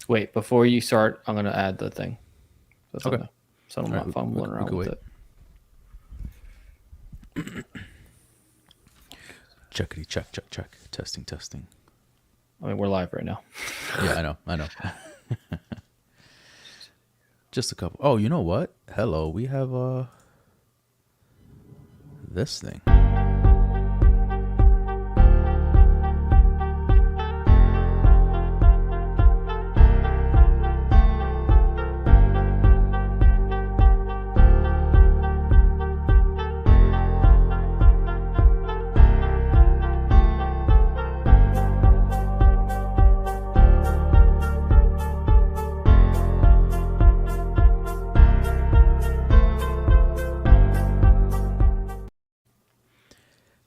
Wait, before you start, I'm going to add the thing. That's Okay. So I'm not fumbling around with it. Checkity check. Testing. I mean, we're live right now. Yeah, I know. Just a couple. Oh, you know what? Hello, we have this thing.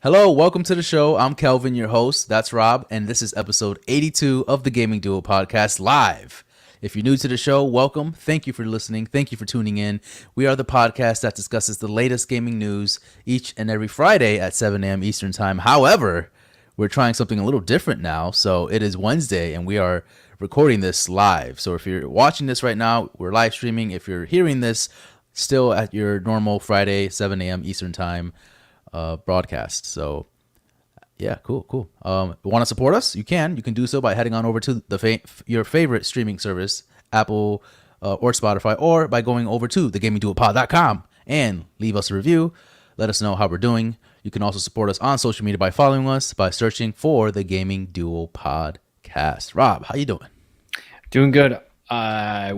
Hello, welcome to the show. I'm Kelvin, your host. That's Rob, and this is episode 82 of the Gaming Duo Podcast live. If you're new to the show, welcome. Thank you for listening. Thank you for tuning in. We are the podcast that discusses the latest gaming news each and every Friday at 7 a.m. Eastern Time. However, we're trying something a little different now. So it is Wednesday, and we are recording this live. So if you're watching this right now, we're live streaming. If you're hearing this still at your normal Friday, 7 a.m. Eastern Time broadcast. So yeah, cool. Want to support us? You can do so by heading on over to your favorite streaming service, Apple or Spotify, or by going over to thegamingduopod.com and leave us a review. Let us know how we're doing. You can also support us on social media by following us by searching for the Gaming Duo Podcast. Rob, how you doing? Doing good. I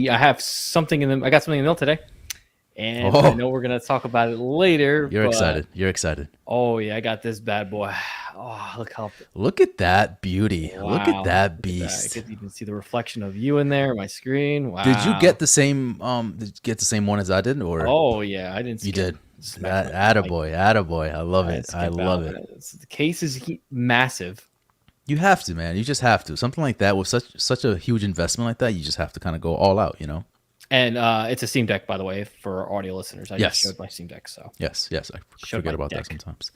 got something in the mail today. And I know we're going to talk about it later. You're excited. Oh, yeah. I got this bad boy. Oh, look at that beauty. Wow. Look at that beast. I could even see the reflection of you in there, my screen. Wow. Did you get the same one as I did? Or oh, yeah. I didn't see you did. Attaboy. I love it. I love it. The case is massive. You have to, man. You just have to. Something like that with such a huge investment like that, you just have to kind of go all out, you know? And it's a Steam Deck, by the way, for audio listeners. I just showed my Steam Deck. So yes, I forget about that sometimes.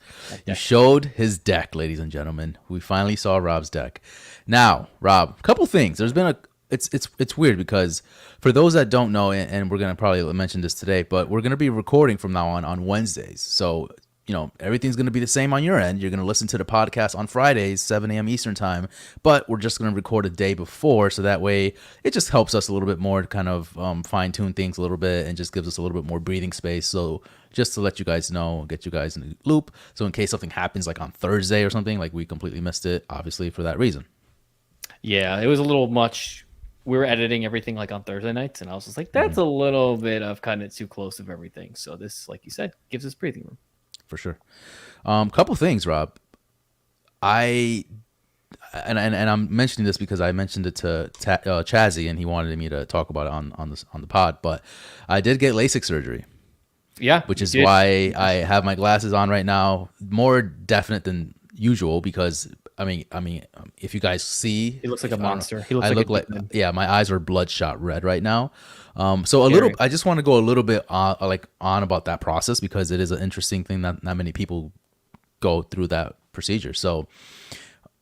You showed his deck, ladies and gentlemen. We finally saw Rob's deck. Now, Rob, a couple things. There's been it's weird because for those that don't know, and we're gonna probably mention this today, but we're gonna be recording from now on Wednesdays. So you know, everything's going to be the same on your end. You're going to listen to the podcast on Fridays, 7 a.m. Eastern time, but we're just going to record a day before. So that way it just helps us a little bit more to kind of fine tune things a little bit and just gives us a little bit more breathing space. So just to let you guys know, get you guys in the loop. So in case something happens like on Thursday or something, like we completely missed it, obviously for that reason. Yeah, it was a little much. We were editing everything like on Thursday nights, and I was just like, that's a little bit of kind of too close of everything. So this, like you said, gives us breathing room. For sure. Couple things, Rob. And I'm mentioning this because I mentioned it to Chazzy, and he wanted me to talk about it on the pod. But I did get LASIK surgery. Yeah, which is why I have my glasses on right now. More definite than usual because I mean, if you guys see, he looks like a monster. He looks like my eyes are bloodshot red right now. So I just want to go a little bit on about that process because it is an interesting thing that not many people go through that procedure. So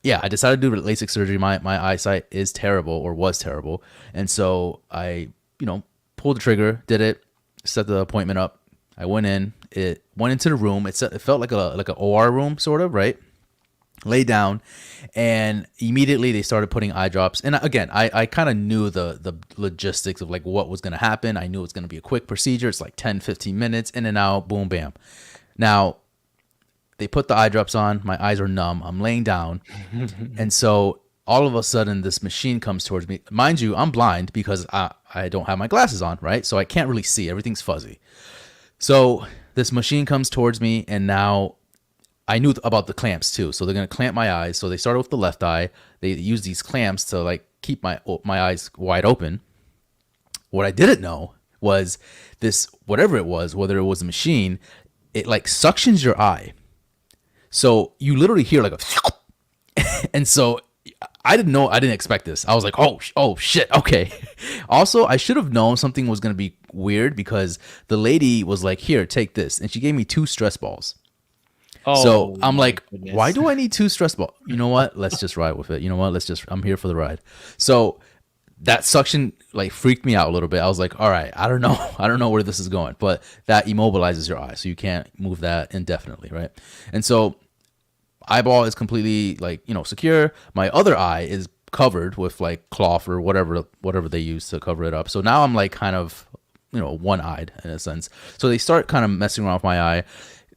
yeah, I decided to do LASIK surgery. My eyesight is terrible or was terrible. And so I, pulled the trigger, did it, set the appointment up. I went in, it went into the room. It felt like an OR room sort of, right? Lay down, and immediately they started putting eye drops. And again, I kind of knew the logistics of like what was going to happen. I knew it was going to be a quick procedure. It's like 10, 15 minutes, in and out, boom, bam. Now, they put the eye drops on. My eyes are numb. I'm laying down. And so all of a sudden, this machine comes towards me. Mind you, I'm blind because I don't have my glasses on, right? So I can't really see. Everything's fuzzy. So this machine comes towards me, and now I knew about the clamps too. So they're going to clamp my eyes. So they started with the left eye. They use these clamps to like keep my eyes wide open. What I didn't know was this, whatever it was, whether it was a machine, it like suctions your eye. So you literally hear like a, and so I didn't expect this. I was like, oh shit. Okay. Also, I should have known something was going to be weird because the lady was like, here, take this. And she gave me 2 stress balls. So Oh I'm my like, why goodness. do I need 2 stress balls? You know what? Let's just ride with it. You know what? I'm here for the ride. So that suction like freaked me out a little bit. I was like, all right, I don't know. I don't know where this is going, but that immobilizes your eye. So you can't move that indefinitely. Right. And so eyeball is completely like, secure. My other eye is covered with like cloth or whatever they use to cover it up. So now I'm like kind of, one-eyed in a sense. So they start kind of messing around with my eye.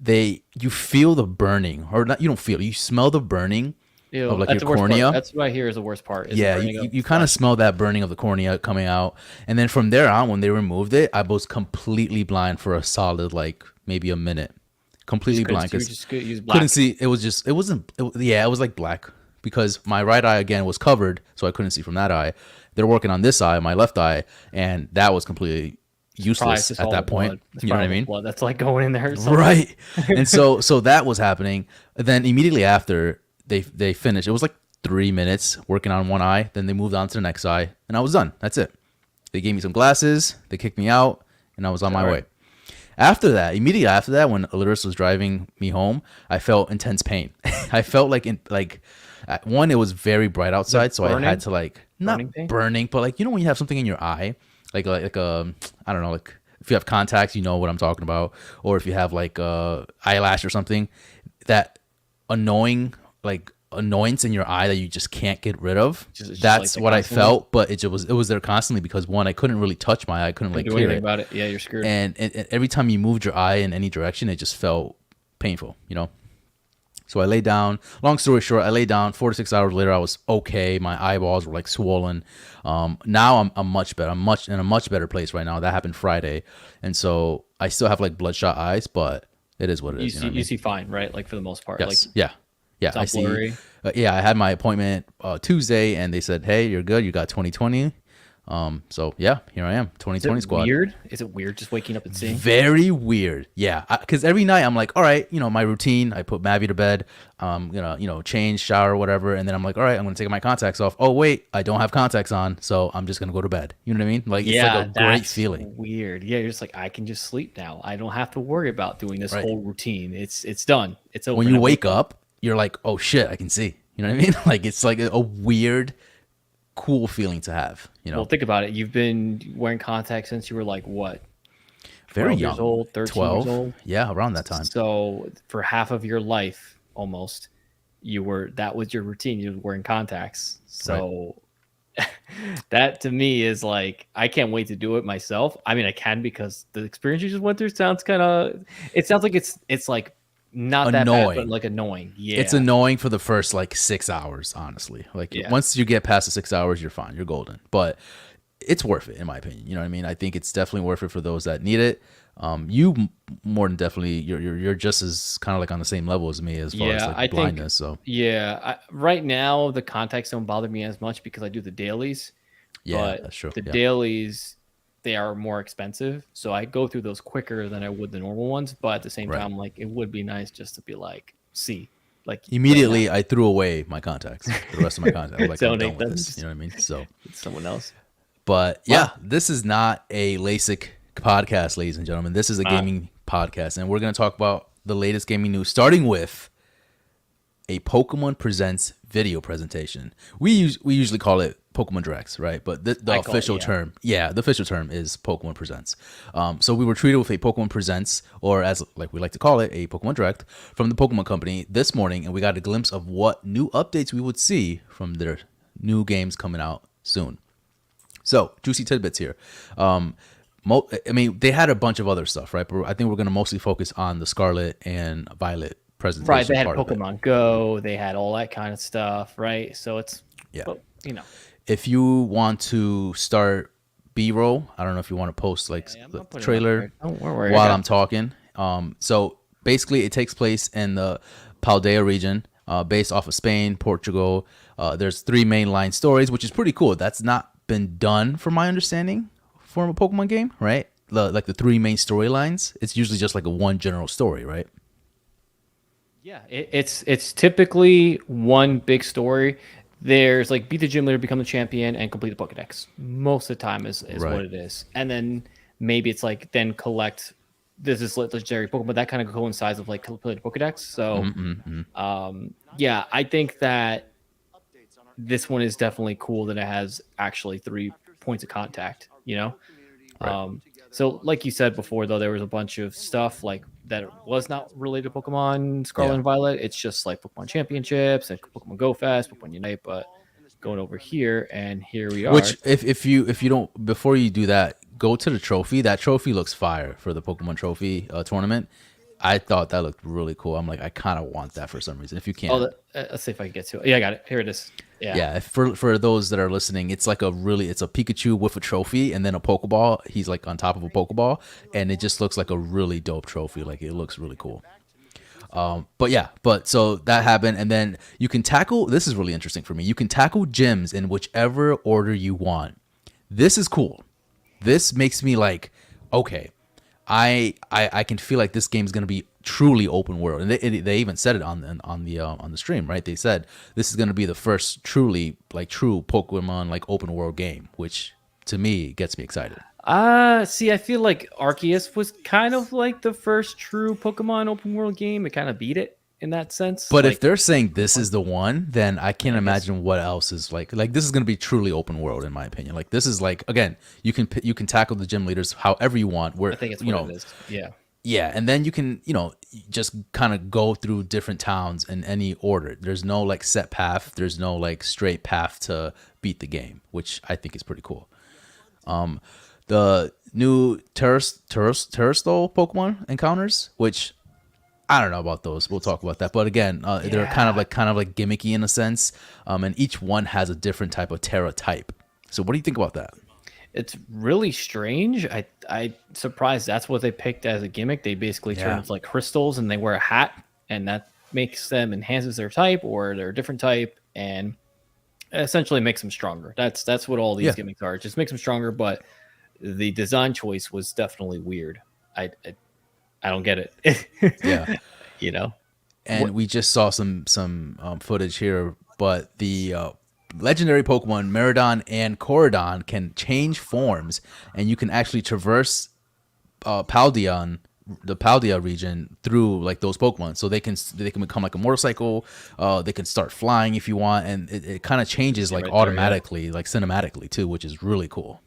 You feel the burning, or not, you don't feel it, you smell the burning of Ew, like that's your the worst part. cornea. That's what I hear is the worst part. Is the Yeah, burning you, of you the kind of flesh. smell that burning of the cornea coming out. And then from there on, when they removed it, I was completely blind for a solid like maybe a minute. Completely blind You because just could use black. couldn't see. It was like black because my right eye again was covered, so I couldn't see from that eye. They're working on this eye, my left eye, and that was completely Probably useless just at all that the point. blood. It's You know what I probably mean? blood that's like going in there or something. Right. And so that was happening. Then immediately after they finished, it was like 3 minutes working on one eye. Then they moved on to the next eye, and I was done. That's it. They gave me some glasses. They kicked me out, and I was on my way. After that, immediately after that, when Alaris was driving me home, I felt intense pain. I felt one, it was very bright outside, so I had to like not burning, but like when you have something in your eye, like I don't know, like if you have contacts, you know what I'm talking about, or if you have like eyelash or something, that annoyance in your eye that you just can't get rid of. That's like what I felt, but it was there constantly because one, I couldn't really touch my eye, I couldn't like do anything about it. Yeah, you're screwed. And every time you moved your eye in any direction, it just felt painful, So I lay down. Long story short, I lay down. 4 to 6 hours later, I was okay. My eyeballs were like swollen. Now I'm much better. I'm in a much better place right now. That happened Friday, and so I still have like bloodshot eyes, but it is what it is. You see fine, right? Like for the most part. Yes. Like, yeah. I see. I had my appointment Tuesday, and they said, "Hey, you're good. You got 20/20." So yeah, here I am, 20/20 squad. Weird? Is it weird just waking up and seeing? Very weird. Yeah, because every night I'm like, all right, my routine. I put Mavi to bed, change, shower, whatever, and then I'm like, all right, I'm gonna take my contacts off. Oh wait, I don't have contacts on, so I'm just gonna go to bed. You know what I mean? Like it's like a great feeling. Weird. Yeah, you're just like, I can just sleep now. I don't have to worry about doing this whole routine. It's done. It's over. When you wake up, you're like, oh shit, I can see. You know what I mean? Like it's like a weird, cool feeling to have. Well, think about it. You've been wearing contacts since you were like what? Very young. Years old, 13 years old. Yeah, around that time. So for half of your life, almost, that was your routine. You were wearing contacts. So that to me is like, I can't wait to do it myself. I mean, I can because the experience you just went through sounds like it's like not annoying. That bad, but like annoying. Yeah, it's annoying for the first like 6 hours, honestly. Like once you get past the 6 hours, you're fine, you're golden. But it's worth it in my opinion. You know what I mean? I think it's definitely worth it for those that need it. You more than definitely, you're just as kind of like on the same level as me as far as like blindness. Right now the contacts don't bother me as much because I do the dailies. Yeah, but that's true. The dailies, they are more expensive, so I go through those quicker than I would the normal ones. But at the same time, like it would be nice just to be like, see, like immediately I threw away my contacts, the rest of my contacts. Like I'm done with them. this. You know what I mean? So it's someone else. But this is not a LASIK podcast, ladies and gentlemen. This is a gaming podcast, and we're going to talk about the latest gaming news, starting with a Pokemon Presents video presentation. We usually call it Pokemon Directs, right? But the official term, the official term is Pokemon Presents. So we were treated with a Pokemon Presents, or as like we like to call it, a Pokemon Direct from the Pokemon Company this morning, and we got a glimpse of what new updates we would see from their new games coming out soon. So juicy tidbits here. I mean, they had a bunch of other stuff, right? But I think we're going to mostly focus on the Scarlet and Violet presentation. Right, they had Pokemon Go, they had all that kind of stuff, right? So it's, If you want to start B-roll, I don't know if you want to post like the trailer while I'm talking. So basically, it takes place in the Paldea region, based off of Spain, Portugal. There's 3 mainline stories, which is pretty cool. That's not been done, from my understanding, for a Pokemon game, right? Like the 3 main storylines. It's usually just like a one general story, right? Yeah, it's typically one big story. There's like beat the gym leader, become the champion, and complete the Pokedex. Most of the time is what it is. And then maybe it's like then collect this is legendary Pokemon that kind of coincides with like Pokedex. So, yeah, I think that this one is definitely cool that it has actually 3 points of contact, you know? Right. So like you said before, though, there was a bunch of stuff like that was not related to Pokemon Scarlet Yeah. and Violet. It's just like Pokemon Championships and Pokemon Go Fest, Pokemon Unite, but going over here and here we are. Which if you don't, before you do that, go to the trophy. That trophy looks fire for the Pokemon Trophy tournament. I thought that looked really cool. I'm like, I kind of want that for some reason. If you can, Let's see if I can get to it. Yeah, I got it. Here it is. yeah. For those that are listening, it's like it's a Pikachu with a trophy and then a Pokeball. He's like on top of a Pokeball, and it just looks like a really dope trophy. Like it looks really cool. But so that happened, and then you can tackle. This is really interesting for me. You can tackle gyms in whichever order you want. This is cool. This makes me like, okay, I can feel like this game is gonna be truly open world, and they even said it on the stream, right? They said this is gonna be the first truly like true Pokemon like open world game, which to me gets me excited. See, I feel like Arceus was kind of like the first true Pokemon open world game. It kind of beat it in that sense. But like, if they're saying this is the one, then I can't imagine what else is like. Like this is going to be truly open world, in my opinion. Like this is like, again, you can tackle the gym leaders however you want. Where I think it's what it is. Yeah, and then you can just kind of go through different towns in any order. There's no like set path. There's no like straight path to beat the game, which I think is pretty cool. The new Terrestrial Pokemon encounters, which I don't know about those. We'll talk about that. But again, they're kind of like gimmicky in a sense. And each one has a different type of Terra type. So what do you think about that? It's really strange. I surprised that's what they picked as a gimmick. They basically turn into like crystals and they wear a hat, and that makes them enhances their type or their different type, and essentially makes them stronger. That's what all these gimmicks are. It just makes them stronger, but the design choice was definitely weird. I don't get it. Yeah. And we just saw some footage here, but the legendary Pokemon Meridon and Corridon can change forms, and you can actually traverse the Paldea region through like those Pokemon. So they can become like a motorcycle. They can start flying if you want, and it kind of changes like automatically, like cinematically too, which is really cool.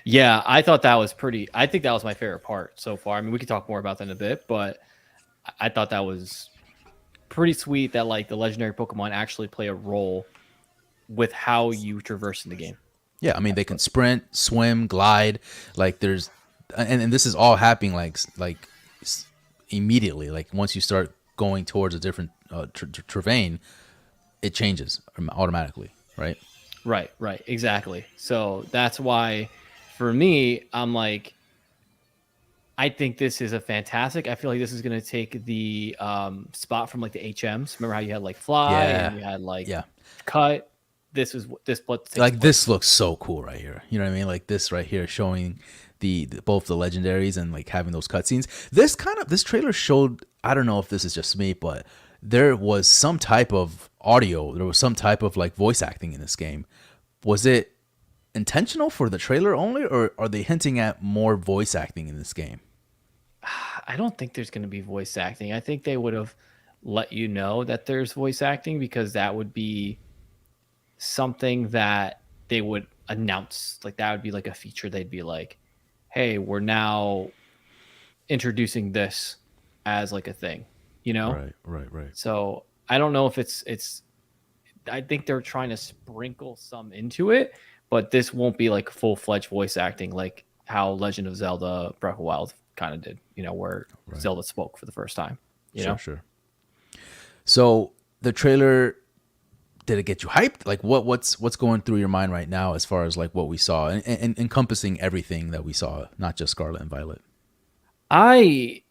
Yeah, I thought that was pretty. I think that was my favorite part so far. I mean, we could talk more about that in a bit, but I thought that was pretty sweet that like the legendary Pokemon actually play a role with how you traverse in the game. Yeah, I mean they can sprint, swim, glide. Like there's, and this is all happening like immediately. Like once you start going towards a different terrain, it changes automatically, right? Right, exactly. So that's why, for me, I'm like, I think this is a fantastic. I feel like this is going to take the spot from like the HMs. Remember how you had like Fly and you had like Cut. This like this looks so cool right here. You know what I mean? Like this right here showing the both the legendaries and like having those cutscenes. This trailer showed. I don't know if this is just me, but there was some type of audio. There was some type of like voice acting in this game. Was it intentional for the trailer only, or are they hinting at more voice acting in this game? I don't think there's going to be voice acting. I think they would have let you know that there's voice acting because that would be something that they would announce. Like that would be like a feature. They'd be like, hey, we're now introducing this as like a thing, you know? Right. So I don't know if it's I think they're trying to sprinkle some into it, but this won't be like full-fledged voice acting like how Legend of Zelda Breath of the Wild kind of did, you know, where Zelda spoke for the first time. You know? Sure. So the trailer, did it get you hyped? Like what's going through your mind right now as far as like what we saw and encompassing everything that we saw, not just Scarlet and Violet? I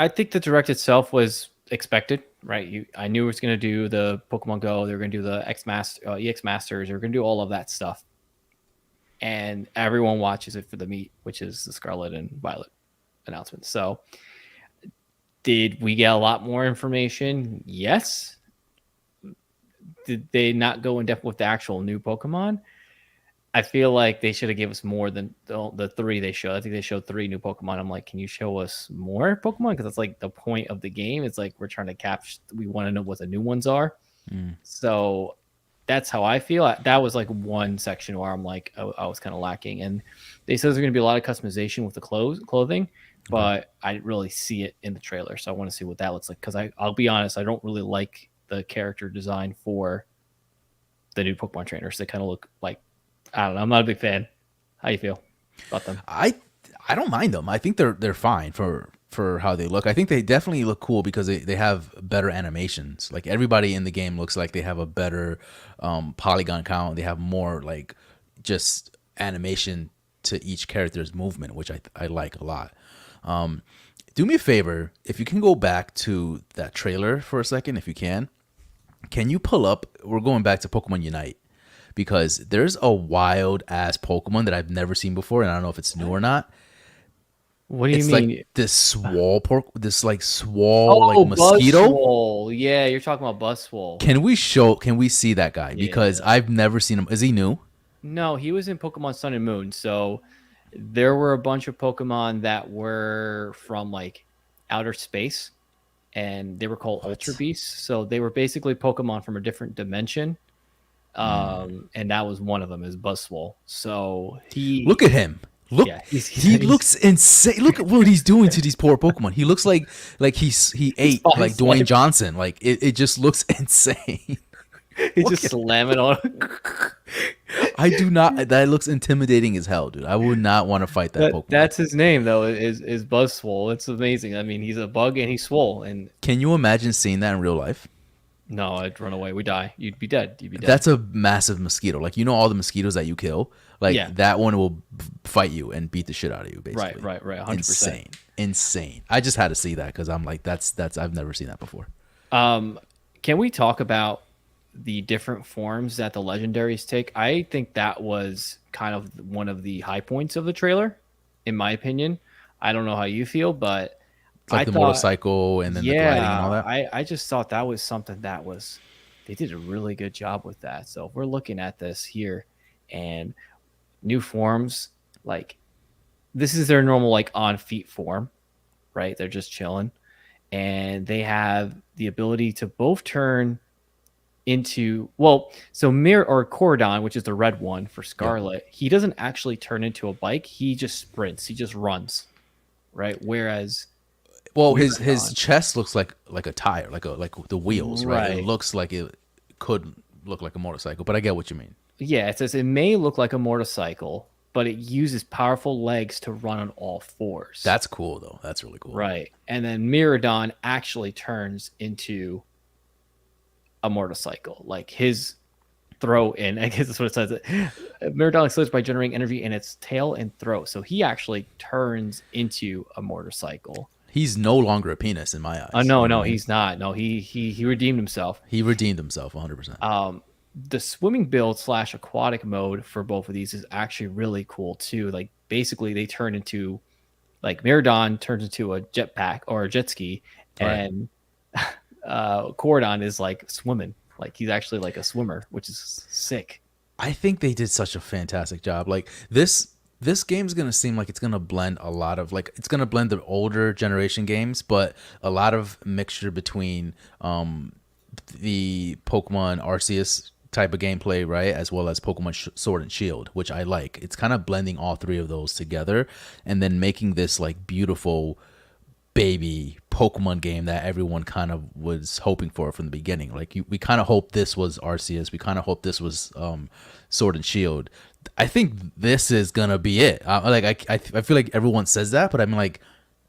think the direct itself was expected, right? I knew it was going to do the Pokemon Go. They were going to do the EX Masters. They were going to do all of that stuff. And everyone watches it for the meat, which is the Scarlet and Violet announcement. So did we get a lot more information? Yes. Did they not go in depth with the actual new Pokemon? I feel like they should have given us more than the three they showed. I think they showed 3 new Pokemon. I'm like, can you show us more Pokemon? Because that's like the point of the game. It's like we're trying to capture. We want to know what the new ones are. So that's how I feel. That was like one section where I'm like, I was kind of lacking. And they said there's going to be a lot of customization with the clothing, but I didn't really see it in the trailer. So I want to see what that looks like. Because I'll be honest, I don't really like the character design for the new Pokemon trainers. They kind of look like, I don't know. I'm not a big fan. How you feel about them? I don't mind them. I think they're fine for how they look. I think they definitely look cool because they have better animations. Like everybody in the game looks like they have a better polygon count. They have more like just animation to each character's movement, which I like a lot. Do me a favor, if you can go back to that trailer for a second, if you can you pull up? We're going back to Pokemon Unite. Because there's a wild ass Pokemon that I've never seen before, and I don't know if it's new or not. What do you it's mean? Like this swole like mosquito. Buzzwole. Yeah, you're talking about Buzzwole. Can we see that guy? Because I've never seen him. Is he new? No, he was in Pokemon Sun and Moon. So there were a bunch of Pokemon that were from like outer space, and they were called Ultra Beasts. So they were basically Pokemon from a different dimension. And that was one of them, is Buzzwole. So look at him. He looks insane. Look at what he's doing to these poor Pokemon. He looks like he ate like Dwayne Johnson. Like it just looks insane. He's just slamming on. I do not. That looks intimidating as hell, dude. I would not want to fight that Pokemon. That's his name though. Is Buzzwole. It's amazing. I mean, he's a bug and he's swole. And can you imagine seeing that in real life? No, I'd run away. We die. You'd be dead. That's a massive mosquito. Like, you know, all the mosquitoes that you kill, like that one will fight you and beat the shit out of you, basically. Right. 100%. Insane. I just had to see that because I'm like, that's I've never seen that before. Can we talk about the different forms that the legendaries take? I think that was kind of one of the high points of the trailer, in my opinion. I don't know how you feel, but it's like the motorcycle and then the gliding and all that. I just thought that was something they did a really good job with that. So if we're looking at this here and new forms, like this is their normal like on feet form, right? They're just chilling, and they have the ability to both turn into so Mirror or Cordon, which is the red one for Scarlet, he doesn't actually turn into a bike. He just sprints. He just runs, right? Whereas his chest looks like a tire, like the wheels, right? It looks like it could look like a motorcycle, but I get what you mean. Yeah, it says it may look like a motorcycle, but it uses powerful legs to run on all fours. That's cool, though. That's really cool. Right. And then Miraidon actually turns into a motorcycle. Like his throat, and I guess that's what it says. Miraidon explodes by generating energy in its tail and throat. So he actually turns into a motorcycle. He's no longer a penis in my eyes. No, he's not. No, he redeemed himself. He redeemed himself 100%. The swimming build / aquatic mode for both of these is actually really cool too. Like basically they turn into, like Miraidon turns into a jetpack or a jet ski, and Cordon is like swimming. Like he's actually like a swimmer, which is sick. I think they did such a fantastic job. Like this game is going to seem like it's going to blend a lot of, like, it's going to blend the older generation games, but a lot of mixture between the Pokemon Arceus type of gameplay, right, as well as Pokemon Sword and Shield, which I like. It's kind of blending all three of those together and then making this like beautiful baby Pokemon game that everyone kind of was hoping for from the beginning. Like we kind of hoped this was Arceus. We kind of hoped this was Sword and Shield. I think this is gonna be it. I feel like everyone says that, but I'm like,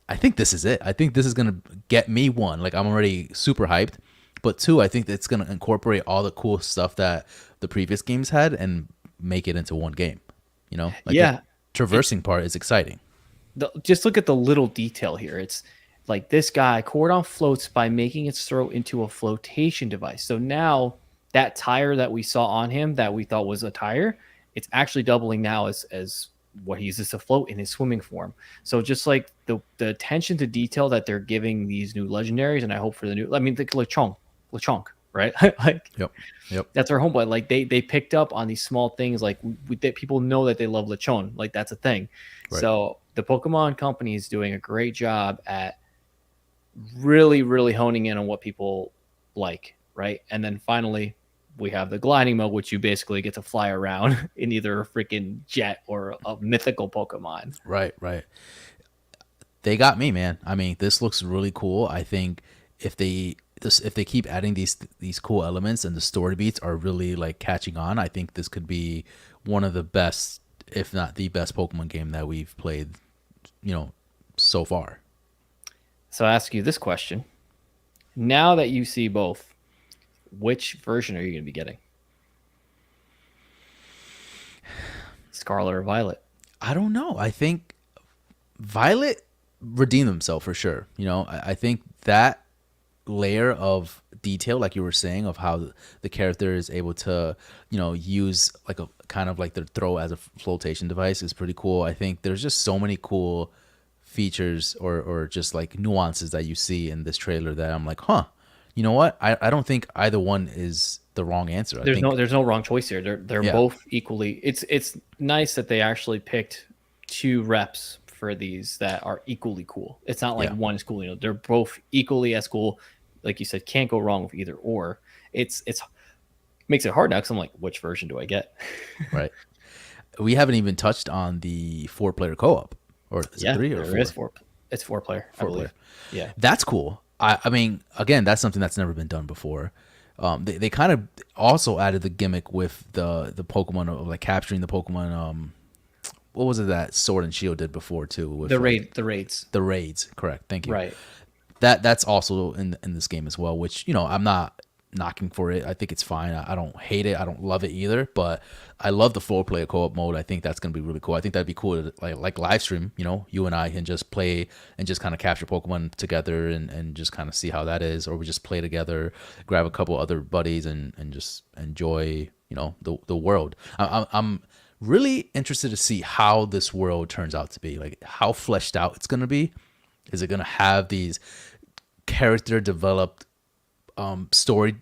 I think this is it. I think this is gonna get me one. Like I'm already super hyped, but two, I think it's gonna incorporate all the cool stuff that the previous games had and make it into one game. You know, like the traversing part is exciting. Just look at the little detail here. It's like this guy, Cordon floats by making its throat into a flotation device. So now that tire that we saw on him that we thought was a tire, it's actually doubling now as what he uses to float in his swimming form. So just like the attention to detail that they're giving these new legendaries, and I hope for the new, I mean, the Lechonk, right? Like, Yep. that's our homeboy. Like they picked up on these small things. Like that people know that they love Lechon. Like that's a thing. Right. So the Pokemon company is doing a great job at really, really honing in on what people like, right? And then finally, we have the gliding mode, which you basically get to fly around in either a freaking jet or a mythical Pokemon. Right. They got me, man. I mean, this looks really cool. I think if they keep adding these cool elements and the story beats are really like catching on, I think this could be one of the best, if not the best Pokemon game that we've played, so far. So I ask you this question. Now that you see both, which version are you going to be getting? Scarlet or Violet? I don't know. I think Violet redeemed himself for sure. I think that layer of detail, like you were saying, of how the character is able to, use like a kind of like their throw as a flotation device is pretty cool. I think there's just so many cool features or just like nuances that you see in this trailer that I'm like, you know what? I don't think either one is the wrong answer. There's no wrong choice here. They're both equally. It's nice that they actually picked two reps for these that are equally cool. It's not like one is cool. They're both equally as cool. Like you said, can't go wrong with either or. It's makes it hard now because I'm like, which version do I get? Right. We haven't even touched on the 4-player co-op, or is it 3 or 4? There is 4. It's 4-player. 4-player. Yeah, that's cool. I mean, again, that's something that's never been done before. They kind of also added the gimmick with the Pokemon of like capturing the Pokemon. What was it that Sword and Shield did before too? With the raids. The raids, correct. Thank you. Right. That's also in this game as well, which I'm not knocking for it. I think it's fine. I don't hate it. I don't love it either, but I love the 4-player co-op mode. I think that's gonna be really cool. I think that'd be cool to like live stream. You and I can just play and just kind of capture Pokemon together and just kind of see how that is, or we just play together, grab a couple other buddies and just enjoy the world. I'm really interested to see how this world turns out to be, like how fleshed out it's gonna be. Is it gonna have these character developed story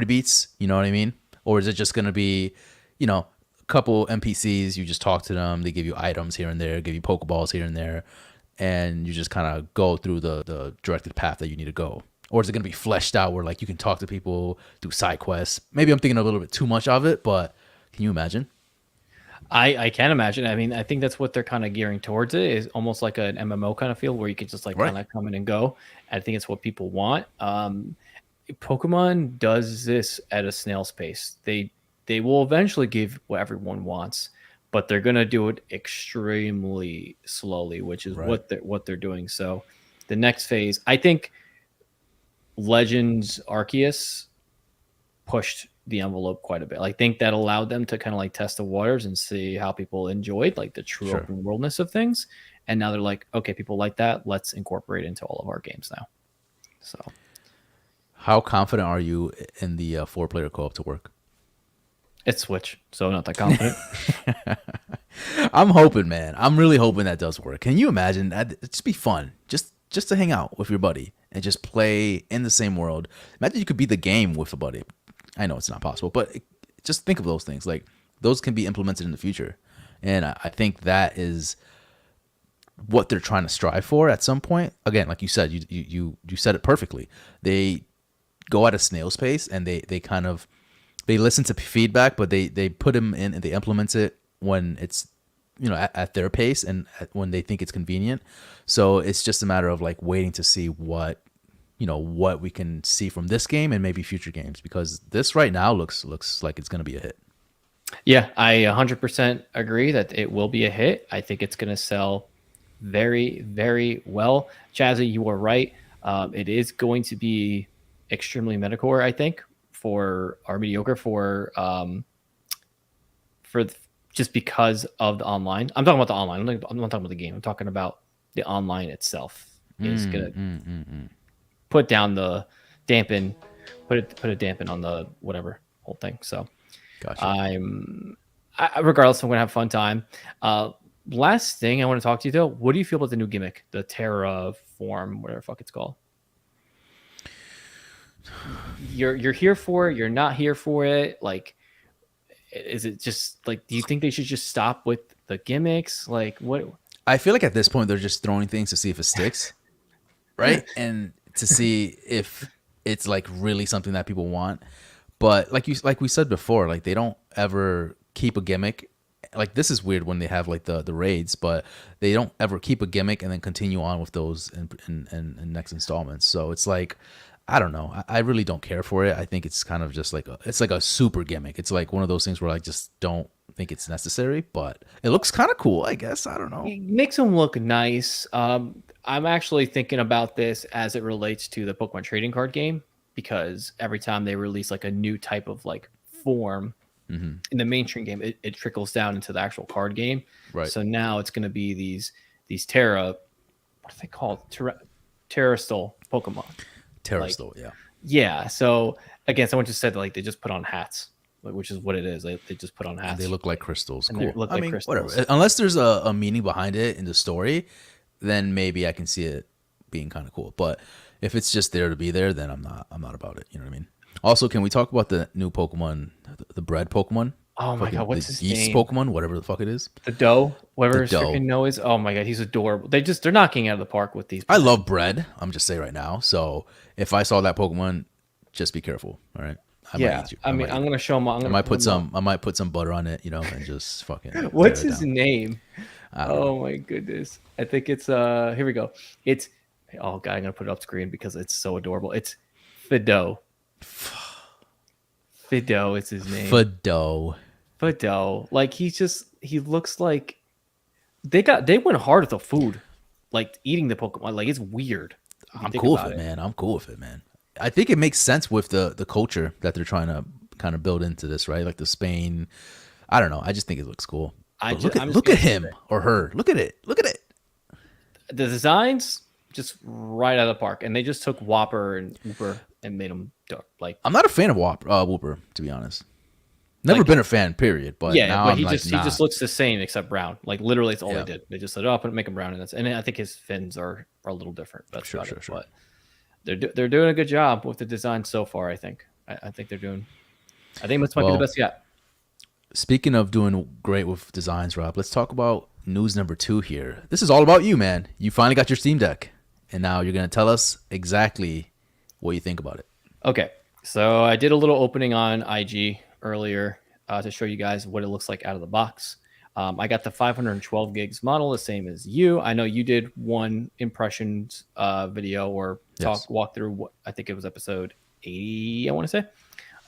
beats, you know what I mean? Or is it just gonna be, a couple NPCs, you just talk to them, they give you items here and there, give you Pokeballs here and there, and you just kind of go through the directed path that you need to go? Or is it gonna be fleshed out where like you can talk to people, do side quests? Maybe I'm thinking a little bit too much of it, but can you imagine? I can imagine. I mean, I think that's what they're kind of gearing towards. It is almost like an MMO kind of feel where you can just like kind of come in and go. I think it's what people want. Pokemon does this at a snail's pace. They will eventually give what everyone wants, but they're gonna do it extremely slowly, which is what they're doing. So the next phase, I think Legends Arceus pushed the envelope quite a bit. I think that allowed them to kind of like test the waters and see how people enjoyed like the true open worldness of things. And now they're like, okay, people like that. Let's incorporate it into all of our games now. So how confident are you in the 4-player co-op to work? It's Switch, so not that confident. I'm hoping, man. I'm really hoping that does work. Can you imagine? It'd just be fun. Just to hang out with your buddy and just play in the same world. Imagine you could be the game with a buddy. I know it's not possible, but just think of those things. Like those can be implemented in the future. And I think that is what they're trying to strive for at some point. Again, like you said, you said it perfectly. They go at a snail's pace and they listen to feedback, but they put them in and they implement it when it's, at their pace and when they think it's convenient. So it's just a matter of like waiting to see what we can see from this game and maybe future games, because this right now looks like it's going to be a hit. Yeah, I 100% agree that it will be a hit. I think it's going to sell very, very well. Chazzy, you are right. It is going to be extremely metacore, I think, mediocre for just because of the online. I'm talking about the online. I'm not talking about the game. I'm talking about the online itself is going to put down the dampen, put a dampen on the whatever whole thing. So gotcha. Regardless, I'm going to have a fun time. Last thing I want to talk to you though, what do you feel about the new gimmick, the Terra form, whatever the fuck it's called? you're here for it, you're not here for it. Like, is it just like, do you think they should just stop with the gimmicks? Like, what? I feel like at this point they're just throwing things to see if it sticks, right? And to see if it's like really something that people want. But like we said before, like they don't ever keep a gimmick. Like this is weird when they have like the raids, but they don't ever keep a gimmick and then continue on with those in next installments. So it's like, I don't know. I really don't care for it. I think it's kind of just like it's like a super gimmick. It's like one of those things where I just don't think it's necessary, but it looks kind of cool, I guess. I don't know. It makes them look nice. I'm actually thinking about this as it relates to the Pokemon trading card game, because every time they release like a new type of like form in the mainstream game, it trickles down into the actual card game. Right. So now it's going to be these Terra, what are they called? Terrastal Pokemon. Terrastal, yeah. Yeah. So again, someone just said like they just put on hats, which is what it is. They just put on hats. And they look like crystals. And cool. look like crystals. Whatever. Unless there's a meaning behind it in the story, then maybe I can see it being kind of cool. But if it's just there to be there, then I'm not about it. You know what I mean? Also, can we talk about the new Pokemon, the bread Pokemon? Oh my god, what's his yeast name? Pokemon, whatever the fuck it is. The dough, whatever his dough. freaking no is. Oh my god, he's adorable. They're knocking it out of the park with these. I love bread. I'm just saying right now. So if I saw that Pokemon, just be careful. All right. I mean, I'm gonna show him. I might put some butter on it, and just fucking. What's his name? Oh my goodness. I think it's here we go. It's oh god, I'm gonna put it up screen because it's so adorable. It's Fido. Fido is his name. Fido. Like he looks like they went hard with the food. Like eating the Pokemon. Like it's weird. I'm cool with it, man. I'm cool with it, man. I think it makes sense with the culture that they're trying to kind of build into this, right? Like the Spain. I don't know. I just think it looks cool. Look at him or her. Look at it. Look at it. The designs just right out of the park, and they just took Whopper and Whooper and made them dark. Like I'm not a fan of Whooper, to be honest. Never been a fan, period. But yeah, now but he just looks the same except brown. Like literally, it's all they did. They just said, "Oh, make him brown," and I think his fins are a little different. That's sure. But they're doing a good job with the design so far. I think they're doing. I think this might be the best yet. Speaking of doing great with designs, Rob, let's talk about news number 2 here. This is all about you, man. You finally got your Steam Deck, and now you're gonna tell us exactly what you think about it. Okay, so I did a little opening on IG earlier to show you guys what it looks like out of the box. I got the 512 gigs model, the same as you. I know you did one impressions video or walk through what I think it was episode 80, I want to say.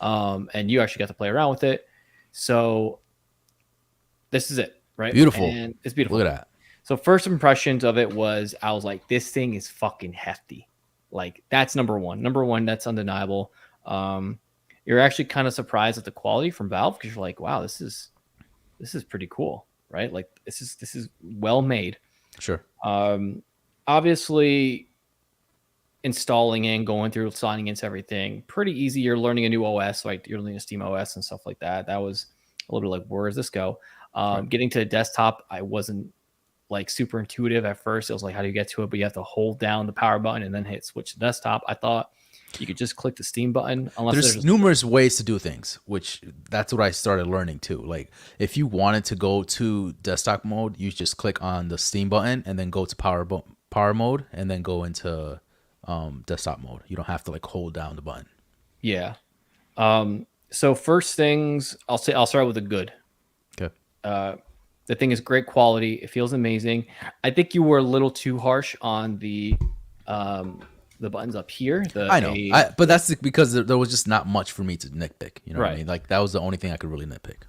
And you actually got to play around with it. So this is it, right? Beautiful. And it's beautiful. Look at that. So first impressions of it was, I was like, this thing is fucking hefty. Like that's number one. Number one, that's undeniable. You're actually kind of surprised at the quality from Valve because you're like, wow, this is pretty cool, right? Like this is well made. Sure. Obviously installing and going through signing into everything pretty easy. You're learning a new OS, like you're learning a Steam OS and stuff like that. That was a little bit like, where does this go? Getting to a desktop, I wasn't like super intuitive at first. It was like, how do you get to it? But you have to hold down the power button and then hit switch to desktop. I thought you could just click the Steam button. Unless there's numerous ways to do things, which that's what I started learning too. Like if you wanted to go to desktop mode, you just click on the Steam button and then go to power mode and then go into desktop mode. You don't have to like hold down the button. Yeah. So first things, I'll start with the good. Okay. The thing is great quality. It feels amazing. I think you were a little too harsh on the buttons up here. I know, but that's because there was just not much for me to nitpick. You know what I mean? Like that was the only thing I could really nitpick.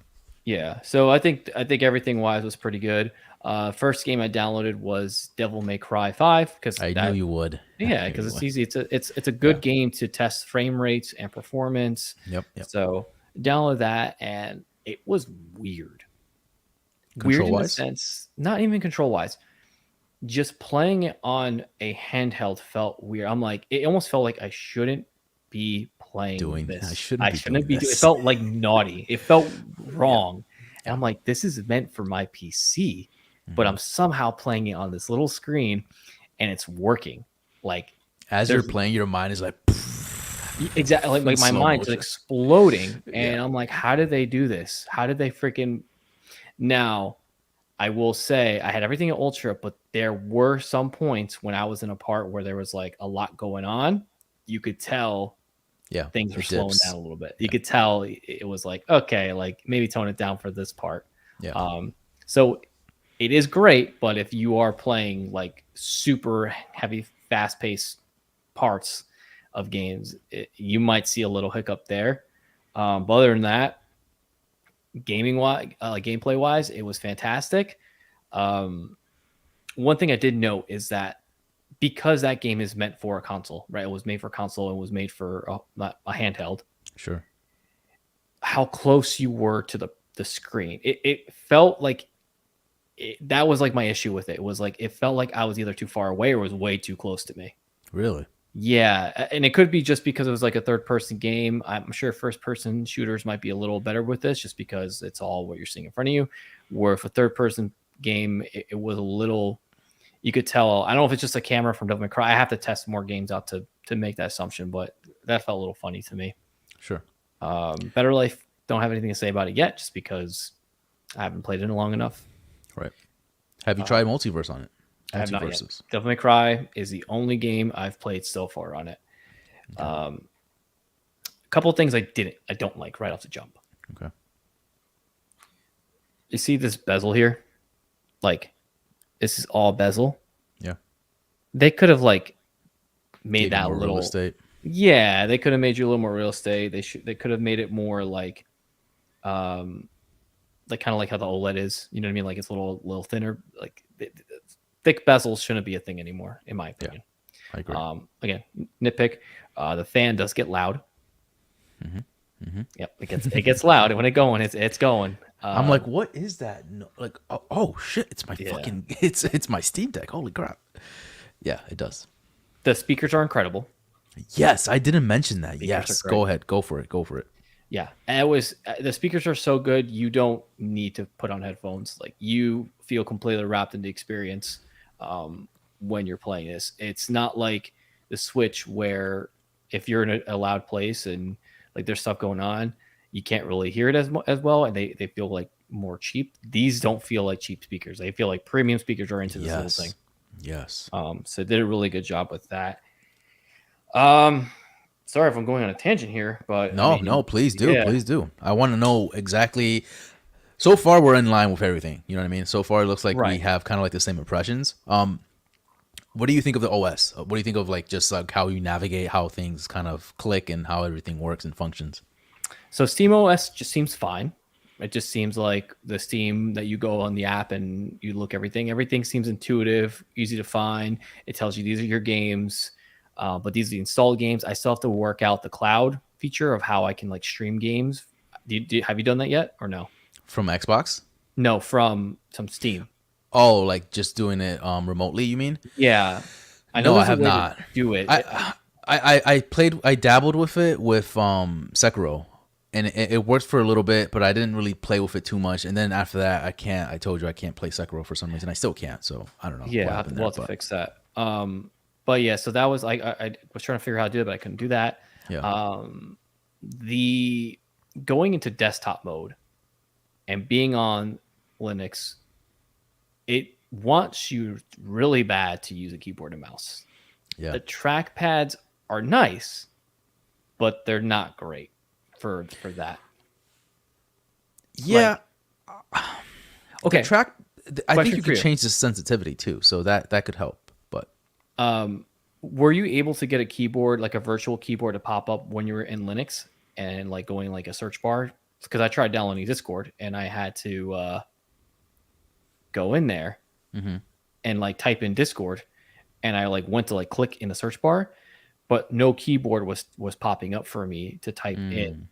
Yeah. So I think everything wise was pretty good. First game I downloaded was Devil May Cry 5 because I knew you would. Yeah, because it's easy. It's a good game to test frame rates and performance. Yep. So download that, and it was weird. Control weird wise? In the sense, not even control wise. Just playing it on a handheld felt weird. I'm like, it almost felt like I shouldn't be playing this. I shouldn't be doing this. It felt like naughty. It felt wrong. And I'm like, this is meant for my PC, but I'm somehow playing it on this little screen, and it's working. Like as you're playing, your mind is like, Exactly. Like in my slow mind's motion. exploding, Yeah. and I'm like, how did they do this? How did they freaking? Now, I will say I had everything at ultra, but there were some points when I was in a part where there was like a lot going on. You could tell Yeah. things were It slowing dips. down a little bit. You Yeah. could tell it was like, okay, like maybe tone it down for this part. Yeah. So it is great, but if you are playing like super heavy, fast paced parts of games, you might see a little hiccup there. But other than that, gaming wise, gameplay wise, it was fantastic. One thing I did note is that because that game is meant for a console, right? It was made for console and was made for a handheld. Sure. How close you were to the screen, it felt like that was like my issue with it. It was like it felt like I was either too far away or was way too close to me. Really? Yeah, and it could be just because it was like a third person game. I'm sure first person shooters might be a little better with this just because it's all what you're seeing in front of you. Where if a third person game, it was a little, you could tell. I don't know if it's just a camera from Devil May Cry. I have to test more games out to make that assumption, but that felt a little funny to me. Sure. Better Life, don't have anything to say about it yet just because I haven't played it in long enough. Right. Have you tried Multiverse on it? I have not yet. Multiversus. Devil May Cry is the only game I've played so far on it. Okay. A couple of things I don't like right off the jump. Okay. You see this bezel here? Like, this is all bezel. Yeah. They could have like made Gave that a more little real estate. Yeah, they could have made you a little more real estate. They could have made it more like kind of like how the OLED is. You know what I mean? Like it's a little thinner. Like thick bezels shouldn't be a thing anymore, in my opinion. I agree. Again, nitpick. The fan does get loud. Yep, it gets loud, and when it's going. I'm like, what is that? No, like, oh shit! It's my fucking it's my Steam Deck. Holy crap! Yeah, it does. The speakers are incredible. Yes, I didn't mention that. Speakers Yes, go ahead, go for it. Yeah, and it was the speakers are so good. You don't need to put on headphones. Like you feel completely wrapped in the experience when you're playing this. It's not like the Switch where if you're in a loud place and like there's stuff going on, you can't really hear it as well, and they feel like more cheap. These don't feel like cheap speakers. They feel like premium speakers are into this little thing. Yes. So they did a really good job with that. Sorry if I'm going on a tangent here, but No, please do. I want to know exactly. So far, we're in line with everything. You know what I mean? So far, it looks like we have kind of like the same impressions. What do you think of the OS? What do you think of like just like how you navigate, how things kind of click, and how everything works and functions? So Steam OS just seems fine. It just seems like the Steam that you go on the app and you look everything. Everything seems intuitive, easy to find. It tells you these are your games, but these are the installed games. I still have to work out the cloud feature of how I can like stream games. Have you done that yet or no? From Xbox? No, from some Steam. Oh, like just doing it remotely? You mean? Yeah, I know. I have not. Do it. I dabbled with it with Sekiro. And it worked for a little bit, but I didn't really play with it too much. And then after that, I told you I can't play Sekiro for some reason. I still can't. So I don't know. Yeah, we'll have to fix that. But yeah, so that was I was trying to figure out how to do it, but I couldn't do that. Yeah. The going into desktop mode and being on Linux, it wants you really bad to use a keyboard and mouse. Yeah. The trackpads are nice, but they're not great for that. Yeah. Okay. I think you could change the sensitivity too, so that could help. But were you able to get a keyboard, like a virtual keyboard, to pop up when you were in Linux and like going like a search bar? Because I tried downloading Discord and I had to go in there and like type in Discord, and I like went to like click in the search bar, but no keyboard was popping up for me to type in.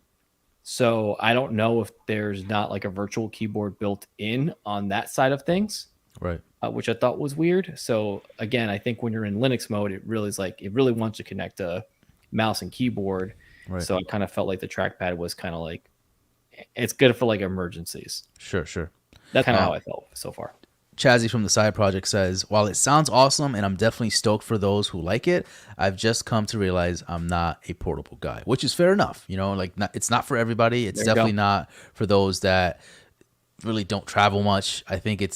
So I don't know if there's not like a virtual keyboard built in on that side of things, right? Which I thought was weird. So again, I think when you're in Linux mode, it really wants to connect a mouse and keyboard. Right. So I kind of felt like the trackpad was kind of like, it's good for like emergencies. Sure. That's kind of how I felt so far. Chazzy from the side project says, while it sounds awesome and I'm definitely stoked for those who like it, I've just come to realize I'm not a portable guy, which is fair enough. You know, like it's not for everybody. It's definitely not for those that really don't travel much. I think it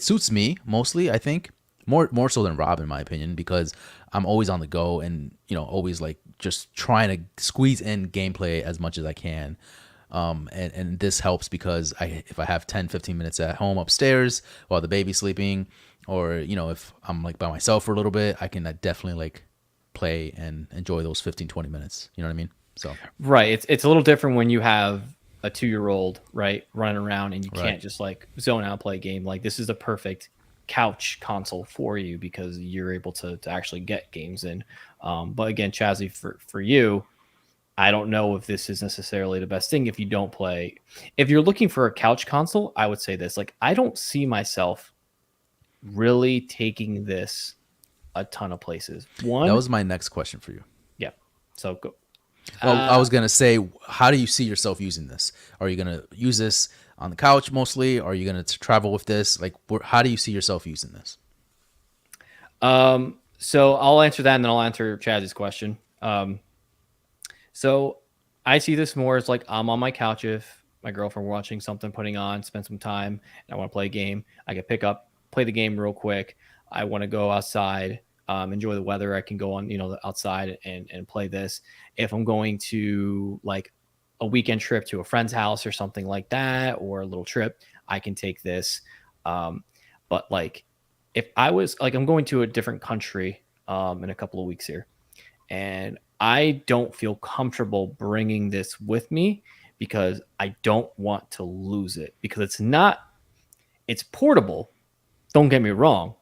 suits me mostly. I think more so than Rob, in my opinion, because I'm always on the go and, you know, always like just trying to squeeze in gameplay as much as I can. And this helps because if I have 10-15 minutes at home upstairs while the baby's sleeping, or, you know, if I'm like by myself for a little bit, I can definitely like play and enjoy those 15-20 minutes. You know what I mean? So right. It's a little different when you have a 2-year-old, right, running around and you can't just like zone out, play a game. Like this is the perfect couch console for you because you're able to actually get games in. But again, Chazzy, for you, I don't know if this is necessarily the best thing if you don't play. If you're looking for a couch console, I would say this. Like, I don't see myself really taking this a ton of places. That was my next question for you. Yeah. So go. Well, I was going to say, how do you see yourself using this? Are you going to use this on the couch mostly? Are you going to travel with this? Like, how do you see yourself using this? So I'll answer that and then I'll answer Chaz's question. So I see this more as like I'm on my couch if my girlfriend watching something, putting on, spend some time, and I want to play a game. I can pick up, play the game real quick. I want to go outside, enjoy the weather. I can go on, outside and play this. If I'm going to like a weekend trip to a friend's house or something like that, or a little trip, I can take this. But like if I was like, I'm going to a different country in a couple of weeks here, and I don't feel comfortable bringing this with me because I don't want to lose it, because it's portable. Don't get me wrong,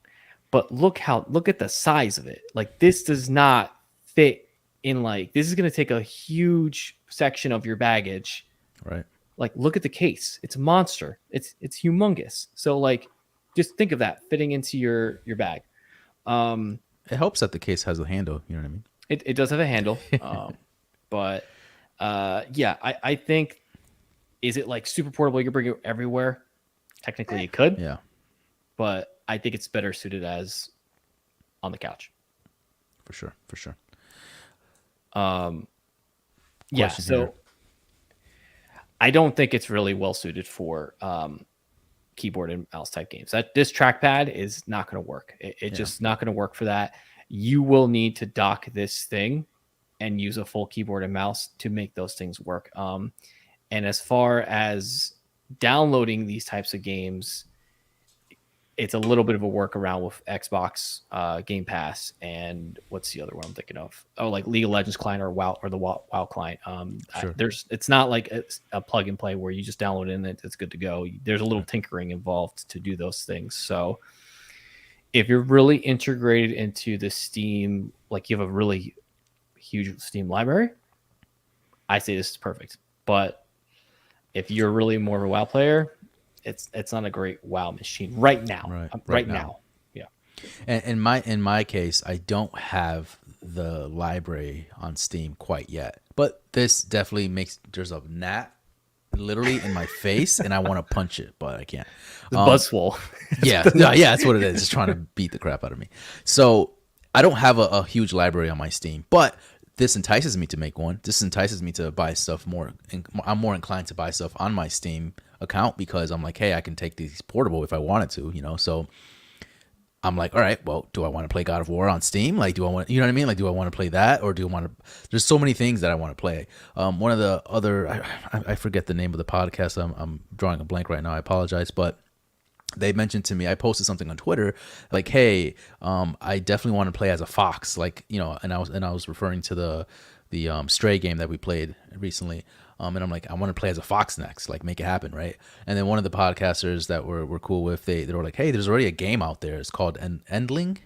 but look at the size of it. Like this does not fit in, like this is going to take a huge section of your baggage. Right. Like look at the case. It's a monster. It's humongous. So like just think of that fitting into your bag. It helps that the case has a handle, you know what I mean? It does have a handle, but yeah, I think, is it like super portable? You can bring it everywhere. Technically, you could. Yeah, but I think it's better suited as on the couch. For sure. Yeah. So here. I don't think it's really well suited for keyboard and mouse type games. This trackpad is not going to work. It's just not going to work for that. You will need to dock this thing and use a full keyboard and mouse to make those things work. And as far as downloading these types of games, it's a little bit of a workaround with Xbox Game Pass, and what's the other one I'm thinking of? Oh, like League of Legends client or WoW, or the WoW client. Sure. It's not like it's a plug and play where you just download it and it's good to go. There's a little tinkering involved to do those things. So if you're really integrated into the Steam, like you have a really huge Steam library, I say this is perfect. But if you're really more of a WoW player, it's not a great WoW machine right now. Right now. Yeah. And in my case, I don't have the library on Steam quite yet. But this definitely there's a gnat literally in my face, and I want to punch it, but I can't. Buzzwole. Yeah, that's what it is. It's trying to beat the crap out of me. So I don't have a huge library on my Steam, but this entices me to make one. This entices me to buy stuff more. I'm more inclined to buy stuff on my Steam account because I'm like, hey, I can take these portable if I wanted to, So I'm like, all right, well, do I want to play God of War on Steam? Like, do I want, you know what I mean? Like, do I want to play that, or do I want to? There's so many things that I want to play. One of the other, I forget the name of the podcast. I'm drawing a blank right now. I apologize, but they mentioned to me, I posted something on Twitter like, hey, I definitely want to play as a fox, like, and I was referring to the Stray game that we played recently. And I'm like, I want to play as a fox next, like make it happen, right? And then one of the podcasters that we're cool with, they were like, hey, there's already a game out there. It's called Endling.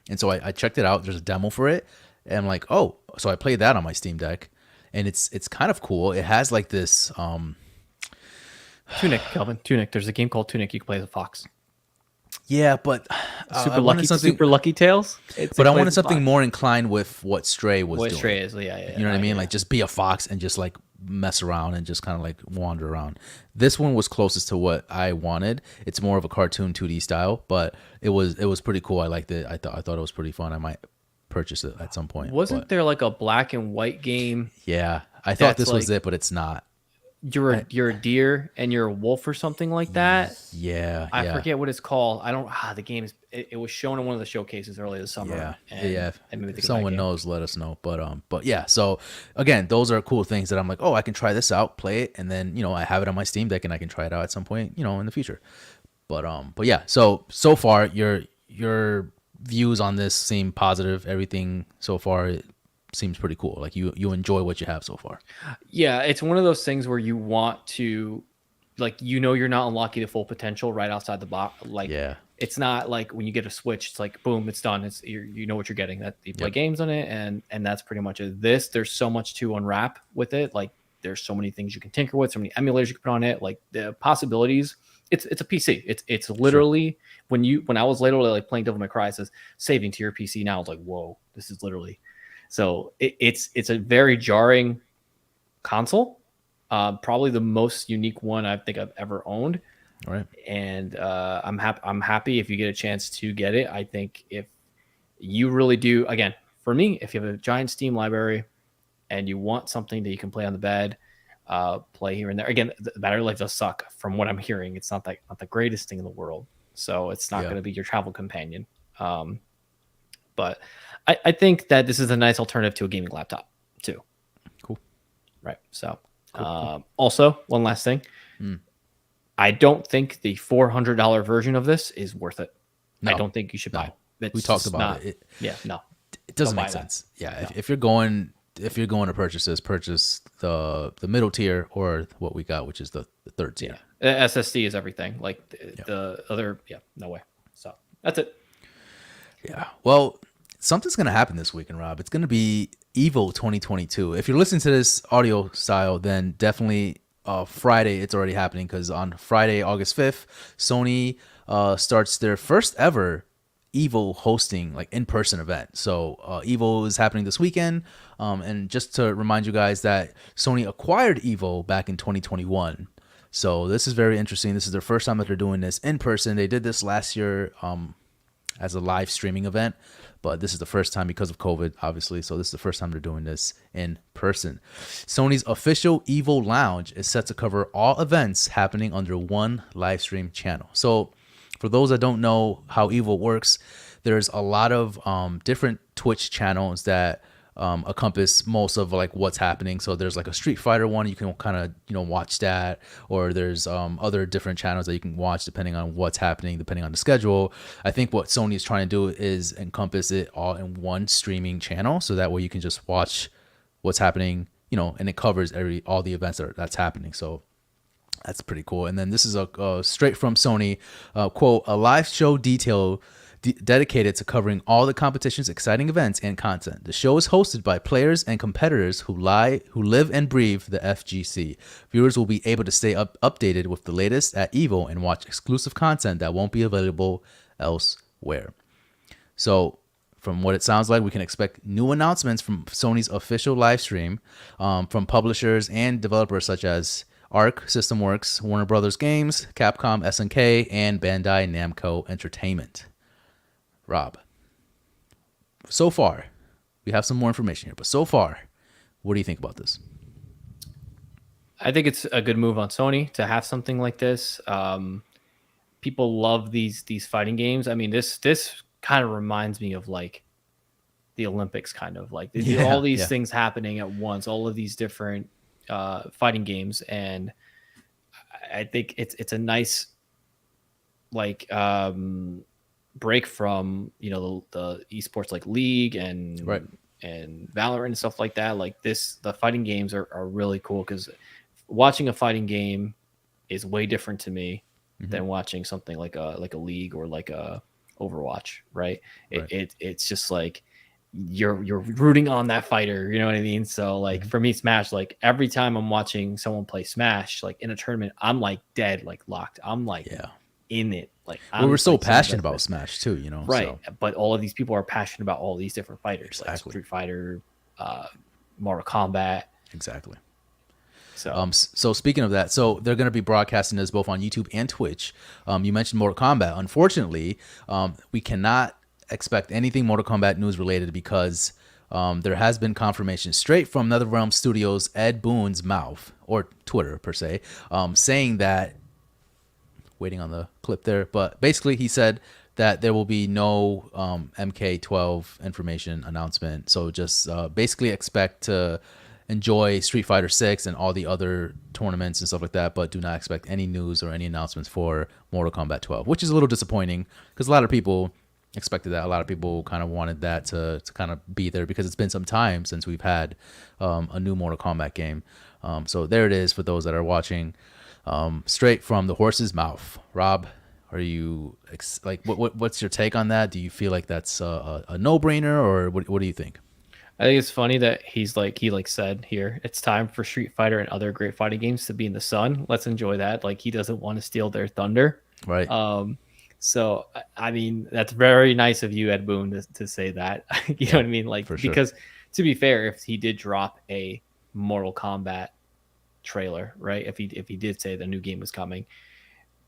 And so I checked it out. There's a demo for it. And I'm like, oh, so I played that on my Steam Deck. And it's kind of cool. It has like this... Tunic, Kelvin. Tunic. There's a game called Tunic you can play as a fox. Yeah, but I wanted something. Super Lucky Tales. It's But I wanted something more inclined with what Stray was what doing. Stray is. Yeah. You know what I mean? Like just be a fox and just like mess around and just kind of like wander around. This one was closest to what I wanted. It's more of a cartoon 2D style, but it was pretty cool. I liked it. I thought it was pretty fun. I might purchase it at some point. Wasn't there like a black and white game? Yeah, I thought this was it, but it's not. You're a deer and you're a wolf or something like that. Yeah, I forget what it's called. I don't. The game is. It was shown in one of the showcases earlier this summer. Yeah. If someone knows, let us know. But yeah. So again, those are cool things that I'm like, oh, I can try this out, play it, and then I have it on my Steam Deck and I can try it out at some point, in the future. But yeah. So far, your views on this seem positive. Everything so far seems pretty cool. Like you enjoy what you have so far. Yeah, it's one of those things where you want to, like, you're not unlocking the full potential right outside the box. Like, it's not like when you get a Switch, it's like boom, it's done. It's you know what you're getting. That you play games on it, and that's pretty much it. There's so much to unwrap with it. Like there's so many things you can tinker with, so many emulators you can put on it. Like the possibilities. It's a PC. It's literally when I was literally like playing Devil May Cry, it says saving to your PC. Now it's like, whoa, this is literally. So it's a very jarring console, probably the most unique one I think I've ever owned. All right. And I'm happy if you get a chance to get it. I think if you really do, again, for me, if you have a giant Steam library and you want something that you can play on the bed, play here and there. Again, the battery life does suck from what I'm hearing. It's not the greatest thing in the world. So it's not going to be your travel companion. But I think that this is a nice alternative to a gaming laptop too. Cool. Right. So cool. Also, one last thing. I don't think the $400 version of this is worth it. No. I don't think you should buy it. We talked about it. No. It doesn't make sense. Yeah. No. If you're going to purchase this, purchase the middle tier or what we got, which is the third tier. Yeah. SSD is everything. Like the other, no way. So that's it. Yeah. Well, something's going to happen this weekend, Rob. It's going to be EVO 2022. If you're listening to this audio style, then definitely Friday, it's already happening because on Friday, August 5th, Sony starts their first ever EVO hosting, like in-person event. So EVO is happening this weekend. And just to remind you guys that Sony acquired EVO back in 2021. So this is very interesting. This is their first time that they're doing this in person. They did this last year as a live streaming event, but this is the first time because of COVID, obviously. So this is the first time they're doing this in person. Sony's official EVO Lounge is set to cover all events happening under one live stream channel. So for those that don't know how EVO works, there's a lot of different Twitch channels that encompass most of like what's happening. So there's like a Street Fighter one, you can kind of watch that, or there's other different channels that you can watch depending on what's happening, depending on the schedule. I think what Sony is trying to do is encompass it all in one streaming channel, so that way you can just watch what's happening, and it covers all the events that's happening. So that's pretty cool. And then this is a straight from Sony quote, a live show dedicated to covering all the competition's exciting events and content. The show is hosted by players and competitors who live and breathe the FGC. Viewers will be able to stay updated with the latest at EVO and watch exclusive content that won't be available elsewhere. So from what it sounds like, we can expect new announcements from Sony's official live stream from publishers and developers such as Arc System Works, Warner Brothers Games, Capcom SNK, and Bandai Namco Entertainment. Rob, so far, we have some more information here, but so far, what do you think about this? I think it's a good move on Sony to have something like this. People love these fighting games. I mean, this kind of reminds me of like the Olympics, kind of like all these things happening at once, all of these different fighting games, and I think it's a nice like break from the esports like League and Valorant and stuff like that. Like the fighting games are really cool because watching a fighting game is way different to me than watching something like a League or like a Overwatch, right? It's just like you're rooting on that fighter, you know what I mean? So like for me, Smash, like every time I'm watching someone play Smash, like in a tournament, I'm like dead, like locked. I'm like in it Like We were I'm so like some of the passionate best about players. Smash too, you know. Right. So But all of these people are passionate about all these different fighters, like exactly, Street Fighter, uh, Mortal Kombat. exactly. So So speaking of that, so they're going to be broadcasting this both on YouTube and Twitch. You mentioned Mortal Kombat. Unfortunately, we cannot expect anything Mortal Kombat news related because there has been confirmation straight from NetherRealm Studios' Ed Boon's mouth, or Twitter per se, saying that, waiting on the clip there, but basically he said that there will be no MK12 information announcement. So just basically expect to enjoy Street Fighter 6 and all the other tournaments and stuff like that, but do not expect any news or any announcements for Mortal Kombat 12, which is a little disappointing because a lot of people expected that. A lot of people kind of wanted that to kind of be there because it's been some time since we've had a new Mortal Kombat game. So there it is for those that are watching. Straight from the horse's mouth. Rob, are you what's your take on that? Do you feel like that's a no-brainer, or what do you think? I think it's funny that he said here, it's time for Street Fighter and other great fighting games to be in the sun. Let's enjoy that. Like he doesn't want to steal their thunder. Right. So I mean that's very nice of you, Ed Boon, to say that. You know what I mean? Like for sure. because to be fair, if he did drop a Mortal Kombat trailer, right? If he did say the new game was coming,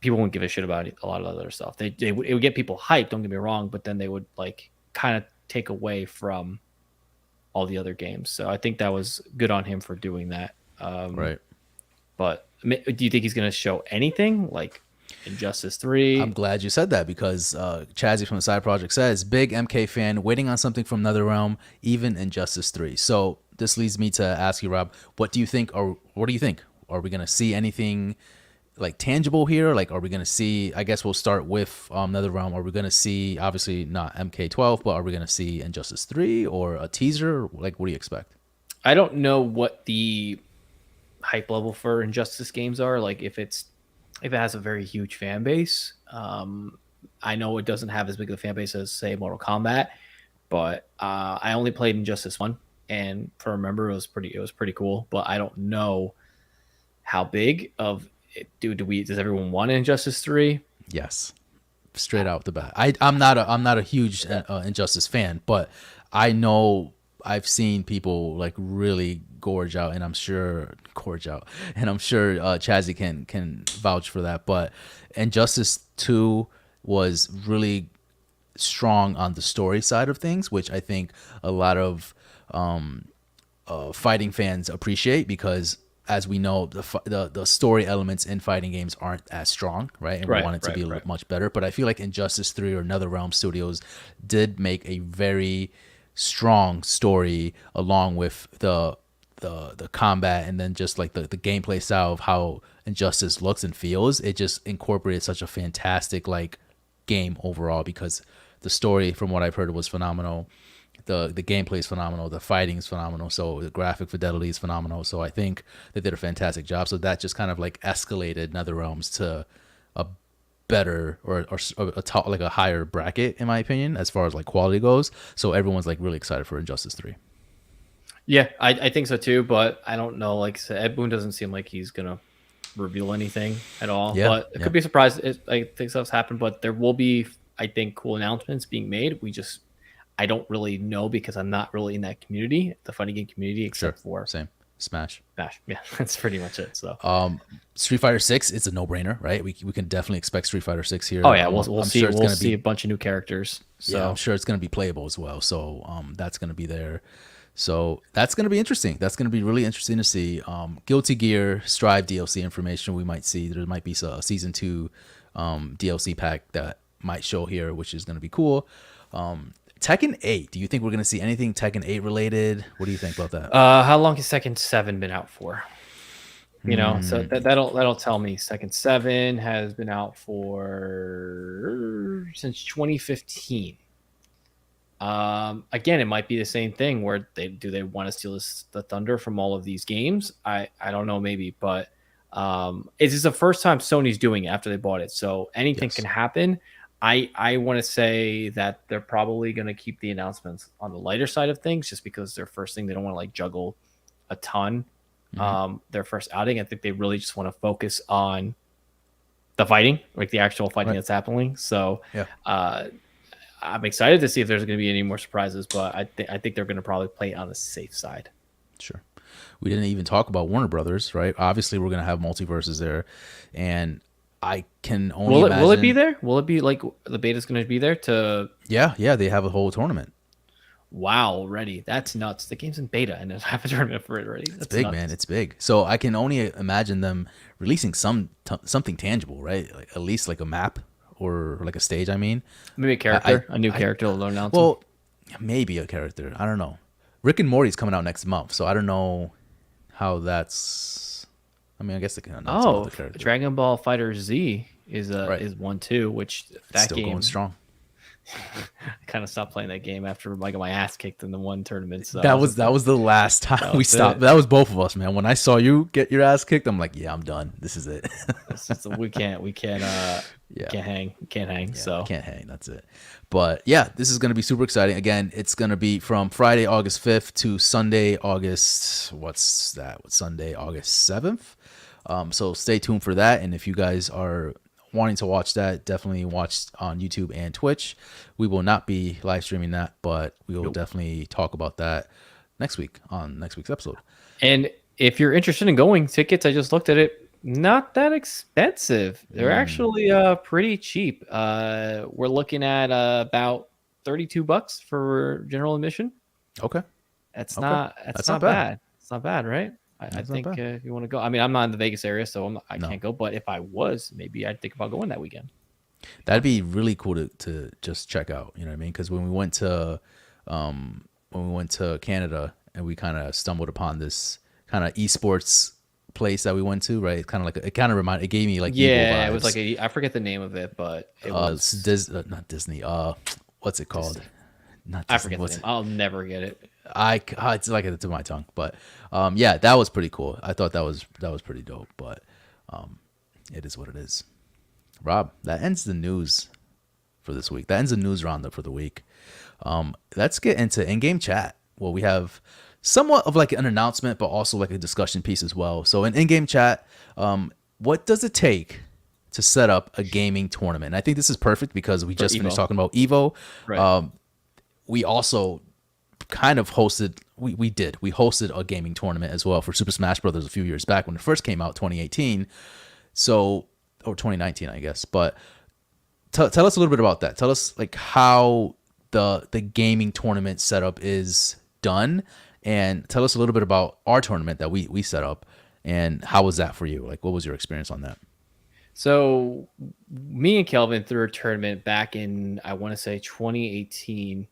people wouldn't give a shit about a lot of other stuff. It would get people hyped, don't get me wrong, but then they would like kind of take away from all the other games. So I think that was good on him for doing that. Right. But do you think he's going to show anything like Injustice 3? I'm glad you said that because Chazzy from the Side Project says, big MK fan, waiting on something from NetherRealm, even Injustice 3. So this leads me to ask you, Rob, what do you think, or what do you think? Are we going to see anything like tangible here? Like, are we going to see, I guess we'll start with NetherRealm. Are we going to see, obviously not MK12, but are we going to see Injustice 3 or a teaser? Like, what do you expect? I don't know what the hype level for Injustice games are. Like if it has a very huge fan base. I know it doesn't have as big of a fan base as say Mortal Kombat, but I only played Injustice 1, and for remember it was pretty cool. But I don't know how big of it. Does everyone want Injustice 3? Yes, straight out the bat. I'm not a huge Injustice fan, but I know I've seen people like really gorge out, and I'm sure Chazzy can vouch for that. But Injustice 2 was really strong on the story side of things, which I think a lot of fighting fans appreciate because, as we know, the story elements in fighting games aren't as strong, right? And we want it to be much better. But I feel like Injustice 3 or NetherRealm Studios did make a very strong story along with the combat, and then just like the gameplay style of how Injustice looks and feels. It just incorporated such a fantastic like game overall because the story, from what I've heard, was phenomenal. The gameplay is phenomenal. The fighting is phenomenal. So the graphic fidelity is phenomenal. So I think they did a fantastic job. So that just kind of like escalated NetherRealms to a better or a top, like a higher bracket, in my opinion, as far as like quality goes. So everyone's like really excited for Injustice 3. Yeah, I think so too, but I don't know. Like I said, Ed Boon doesn't seem like he's gonna reveal anything at all. Yeah, But it could be a surprise. I think stuff's happened, but there will be, I think, cool announcements being made. I don't really know because I'm not really in that community, the fighting game community, except for same Smash. Yeah, that's pretty much it. So Street Fighter 6, it's a no-brainer, right? We can definitely expect Street Fighter 6 here. Oh yeah, we'll see. Sure We'll see a bunch of new characters. So yeah, I'm sure it's going to be playable as well. So that's going to be there. So that's going to be interesting. That's going to be really interesting to see. Guilty Gear Strive DLC information we might see. There might be a season 2 DLC pack that might show here, which is going to be cool. Tekken 8. Do you think we're going to see anything Tekken 8 related? What do you think about that? How long has Tekken 7 been out for? You know, so that'll tell me. Tekken 7 has been out for since 2015. Again, it might be the same thing where they want to steal the thunder from all of these games. I don't know, maybe, but it is the first time Sony's doing it after they bought it, so anything can happen. I want to say that they're probably going to keep the announcements on the lighter side of things, just because their first thing, they don't want to like juggle a ton. Their first outing, I think they really just want to focus on the fighting, like the actual fighting Right. that's happening. So Yeah. I'm excited to see if there's going to be any more surprises, but I think they're going to probably play it on the safe side. Sure. We didn't even talk about Warner Brothers, right? Obviously, we're going to have multiverses there, and I can only imagine. Will it be there? Will it be like the beta's going to be there to? Yeah, they have a whole tournament. Wow, already. That's nuts. The game's in beta and there's half a tournament for it already. That's It's big, nuts. man. It's big. So I can only imagine them releasing something tangible, right? Like at least like a map or like a stage. I mean, maybe a character, a new character will announce. Well, maybe a character. I don't know. Rick and Morty's coming out next month, so I don't know how that's. I mean, I guess they can announce another character. Dragon Ball Fighter Z is one too, which it's still going strong. I kind of stopped playing that game after I got my ass kicked in the one tournament. So that was the last time we stopped. That was both of us, man. When I saw you get your ass kicked, I'm like, yeah, I'm done. This is it. we can't hang. Yeah, so can't hang. That's it. But yeah, this is going to be super exciting. Again, it's going to be from Friday, August 5th to Sunday, August 7th. So stay tuned for that. And if you guys are wanting to watch that, definitely watch on YouTube and Twitch. We will not be live streaming that, but we will definitely talk about that next week on next week's episode. And if you're interested in going, tickets, I just looked at it, not that expensive. They're actually pretty cheap. We're looking at about $32 for general admission. Okay. That's not bad. It's not bad, right? I think if you want to go, I mean, I'm not in the Vegas area, so I can't go. But if I was, maybe I'd think about going that weekend. That'd be really cool to just check out. You know what I mean? Because when we went to Canada and we kind of stumbled upon this kind of esports place that we went to, right? It gave me like EVO vibes. It was like I forget the name of it, but it was not Disney. What's it called? Disney. Not Disney. I forget the name. I'll never get it. It's like it's to my tongue, but yeah, that was pretty cool. I thought that was pretty dope, but it is what it is. Rob, that ends the news for this week. That ends the news roundup for the week. Let's get into in-game chat. Well, we have somewhat of like an announcement, but also like a discussion piece as well. So in in-game chat, what does it take to set up a gaming tournament? And I think this is perfect because we just finished talking about EVO. Right. We also kind of hosted we hosted a gaming tournament as well for Super Smash Brothers a few years back when it first came out, 2018, or 2019, I guess. But tell us a little bit about that. Tell us like how the gaming tournament setup is done, and tell us a little bit about our tournament that we set up, and how was that for you? Like, what was your experience on that? So me and Kelvin threw a tournament back in, I want to say 2018,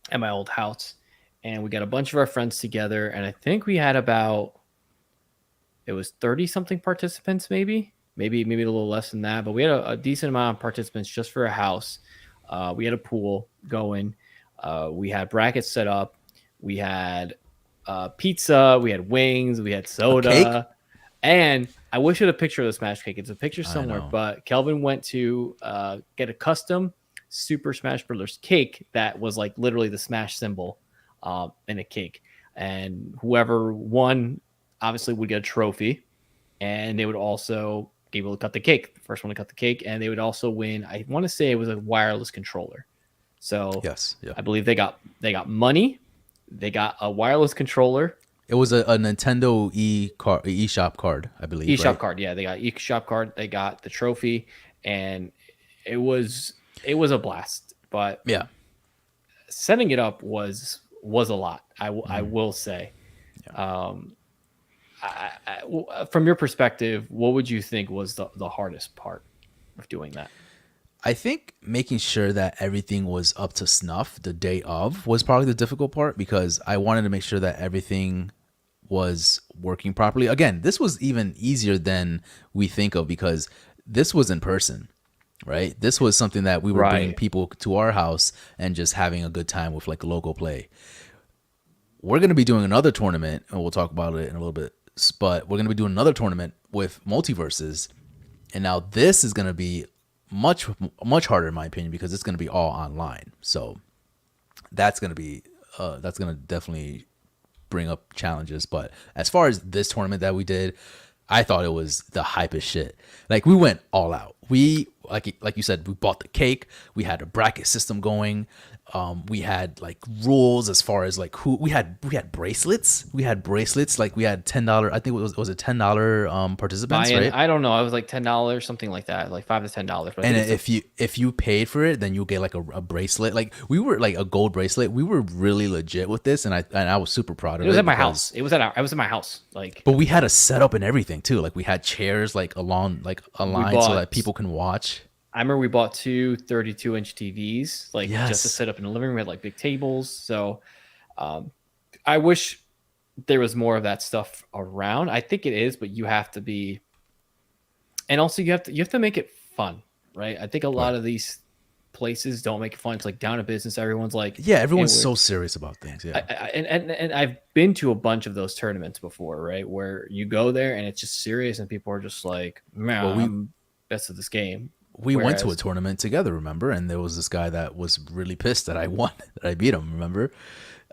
at my old house, and we got a bunch of our friends together, and I think we had it was 30 something participants, maybe a little less than that, but we had a decent amount of participants just for a house. We had a pool going, we had brackets set up, we had pizza, we had wings, we had soda, and I wish I had a picture of the Smash cake. It's a picture somewhere, but Kelvin went to get a custom Super Smash Brothers cake that was like literally the Smash symbol in a cake, and whoever won obviously would get a trophy, and they would also be able to cut the cake, the first one to cut the cake, and they would also win, I want to say it was a wireless controller. So yes, yeah. I believe they got money, they got a wireless controller. It was a Nintendo eShop card, I believe. eShop card, yeah. They got eShop card. They got the trophy, and it was a blast. But yeah, setting it up was a lot. I will say. Yeah. From your perspective, what would you think was the hardest part of doing that? I think making sure that everything was up to snuff the day of was probably the difficult part, because I wanted to make sure that everything was working properly. Again, this was even easier than we think of because this was in person, right? This was something that we were bringing people to our house and just having a good time with like local play. We're going to be doing another tournament, and we'll talk about it in a little bit, but we're going to be doing another tournament with Multiversus. And now this is going to be much harder in my opinion, because it's going to be all online. So that's going to definitely bring up challenges. But as far as this tournament that we did, I thought it was the hypest shit. Like we went all out. We like you said, we bought the cake. We had a bracket system going. We had like rules as far as like who we had bracelets. We had bracelets. Like we had $10. I think it was a $10 participants, right? I don't know. I was like $10, something like that, like $5 to $10. But And if you paid for it, then you'll get like a bracelet. Like we were like a gold bracelet. We were really legit with this, and I was super proud of it. It was at my house. I was in my house. Like, but we had a setup and everything too. Like we had chairs like along like a line so that people can watch. I remember we bought two 32-inch TVs, like just to set up in the living room. We had like big tables. So I wish there was more of that stuff around. I think it is, but you have to be, and also you have to make it fun, right? I think a lot of these places don't make it fun. It's like down to business. Everyone's like, everyone's so serious about things. Yeah, and I've been to a bunch of those tournaments before, right? Where you go there and it's just serious, and people are just like, man, I'm best of this game. We went to a tournament together, remember? And there was this guy that was really pissed that I won, that I beat him, remember?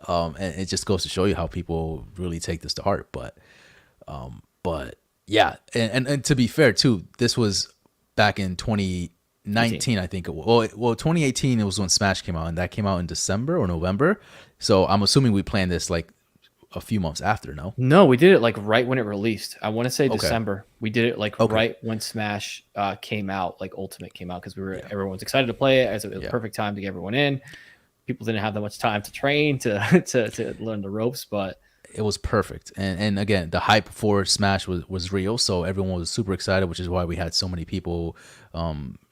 And it just goes to show you how people really take this to heart. But yeah, and to be fair too, this was back in 2019, I think. Well, 2018 it was when Smash came out, and that came out in December or November. So I'm assuming we planned this like a few months after. No, we did it like right when it released. I want to say December. We did it like right when Smash came out, like Ultimate came out, because everyone's excited to play it. As it was the perfect time to get everyone in. People didn't have that much time to train to learn the ropes, but it was perfect. And again, the hype for Smash was real, so everyone was super excited, which is why we had so many people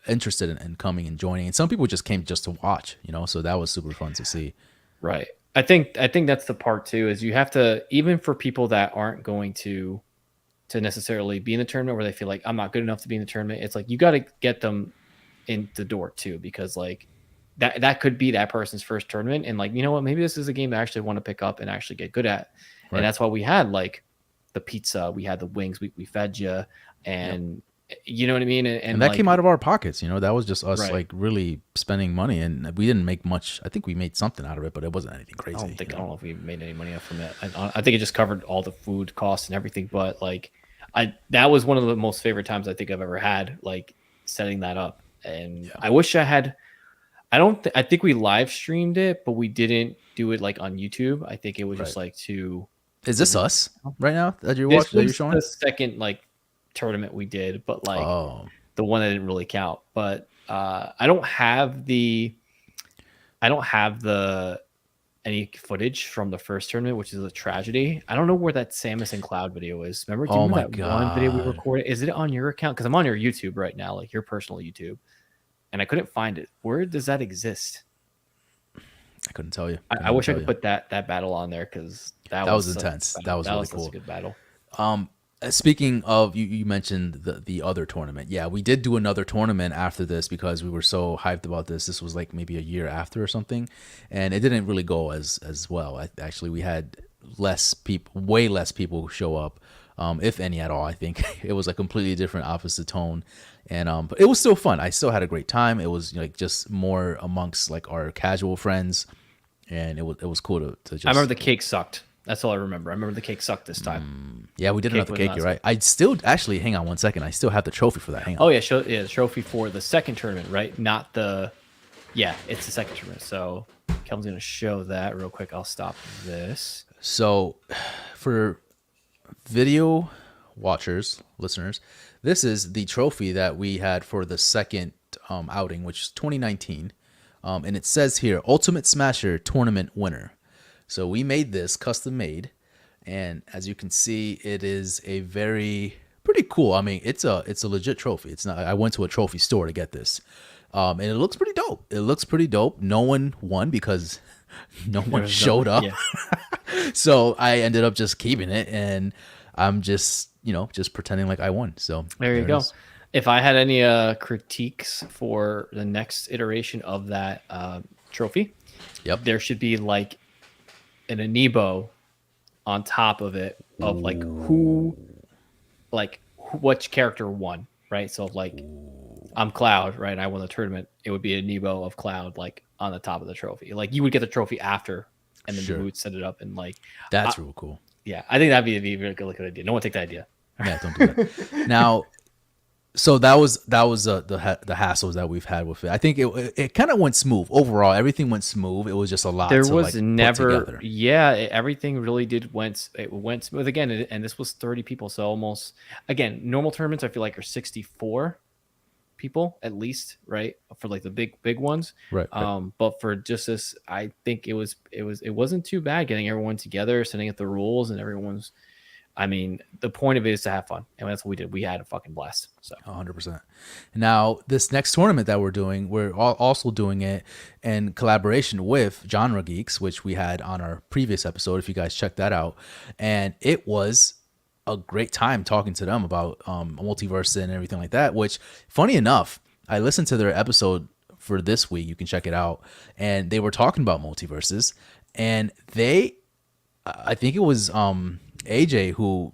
interested in coming and joining. And some people just came just to watch, so that was super fun to see. Right. I think that's the part too, is you have to, even for people that aren't going to necessarily be in the tournament, where they feel like I'm not good enough to be in the tournament, it's like you got to get them in the door too, because like that could be that person's first tournament, and like, you know what, maybe this is a game I actually want to pick up and actually get good at. Right. And that's why we had like the pizza, we had the wings, we fed you, and you know what I mean? And that like, came out of our pockets, that was just us like really spending money, and we didn't make much. I think we made something out of it, but it wasn't anything crazy. I don't know if we made any money from it. I think it just covered all the food costs and everything, but like that was one of the most favorite times I think I've ever had, like setting that up. And I wish I had, I think we live streamed it, but we didn't do it like on YouTube. I think it was just like Is this us right now that you're watching? That you're showing? The second like tournament we did, but like the one that didn't really count. But I don't have any footage from the first tournament, which is a tragedy. I don't know where that Samus and Cloud video is. Remember, do you remember that one video we recorded? Is it on your account? Because I'm on your YouTube right now, like your personal YouTube, and I couldn't find it. Where does that exist? I couldn't tell you. I wish I could put that battle on there, because that was intense. That was really cool. Such a good battle. Speaking of, you mentioned the other tournament. Yeah, we did do another tournament after this because we were so hyped about this. This was like maybe a year after or something, and it didn't really go as well. Actually, we had way less people show up, if any at all. I think it was a completely different, opposite tone, and but it was still fun. I still had a great time. It was like just more amongst like our casual friends, and it was cool to just. I remember the cake sucked. That's all I remember. I remember the cake sucked this time. Yeah, we did another cake. You're right. I still actually, hang on one second. I still have the trophy for that. Hang on. Oh yeah, the trophy for the second tournament, right? Not the. Yeah, it's the second tournament. So Kelvin's gonna show that real quick. I'll stop this. So, for video watchers, listeners, this is the trophy that we had for the second outing, which is 2019, and it says here, Ultimate Smasher Tournament Winner. So we made this custom made, and as you can see, it is a pretty cool. I mean, it's a legit trophy. It's not. I went to a trophy store to get this, and it looks pretty dope. No one won because no one showed up. Yeah. So I ended up just keeping it, and I'm just pretending like I won. So there you go. If I had any critiques for the next iteration of that trophy, there should be like an amiibo on top of it of like which character won, right? So if like I'm Cloud, right, and I won the tournament, it would be an amiibo of Cloud like on the top of the trophy. Like you would get the trophy after, and then we would set it up, and like that's real cool. Yeah, I think that'd be a really good idea. No one take that idea. Yeah, don't do that. Now, so that was the hassles that we've had with it. I think it kind of went smooth overall. Everything went smooth. It was just a lot There to was like put together. everything really it went smooth again, and this was 30 people, so almost again normal tournaments I feel like are 64 people at least, right, for like the big ones. Right. But for just this, I think it wasn't too bad getting everyone together, setting up the rules, and everyone's. I mean, the point of it is to have fun, and that's what we did. We had a fucking blast. So 100%. Now, this next tournament that we're doing, we're also doing it in collaboration with Genre Geeks, which we had on our previous episode, if you guys check that out. And it was a great time talking to them about multiverse and everything like that, which, funny enough, I listened to their episode for this week. You can check it out. And they were talking about multiverses. And I think it was AJ who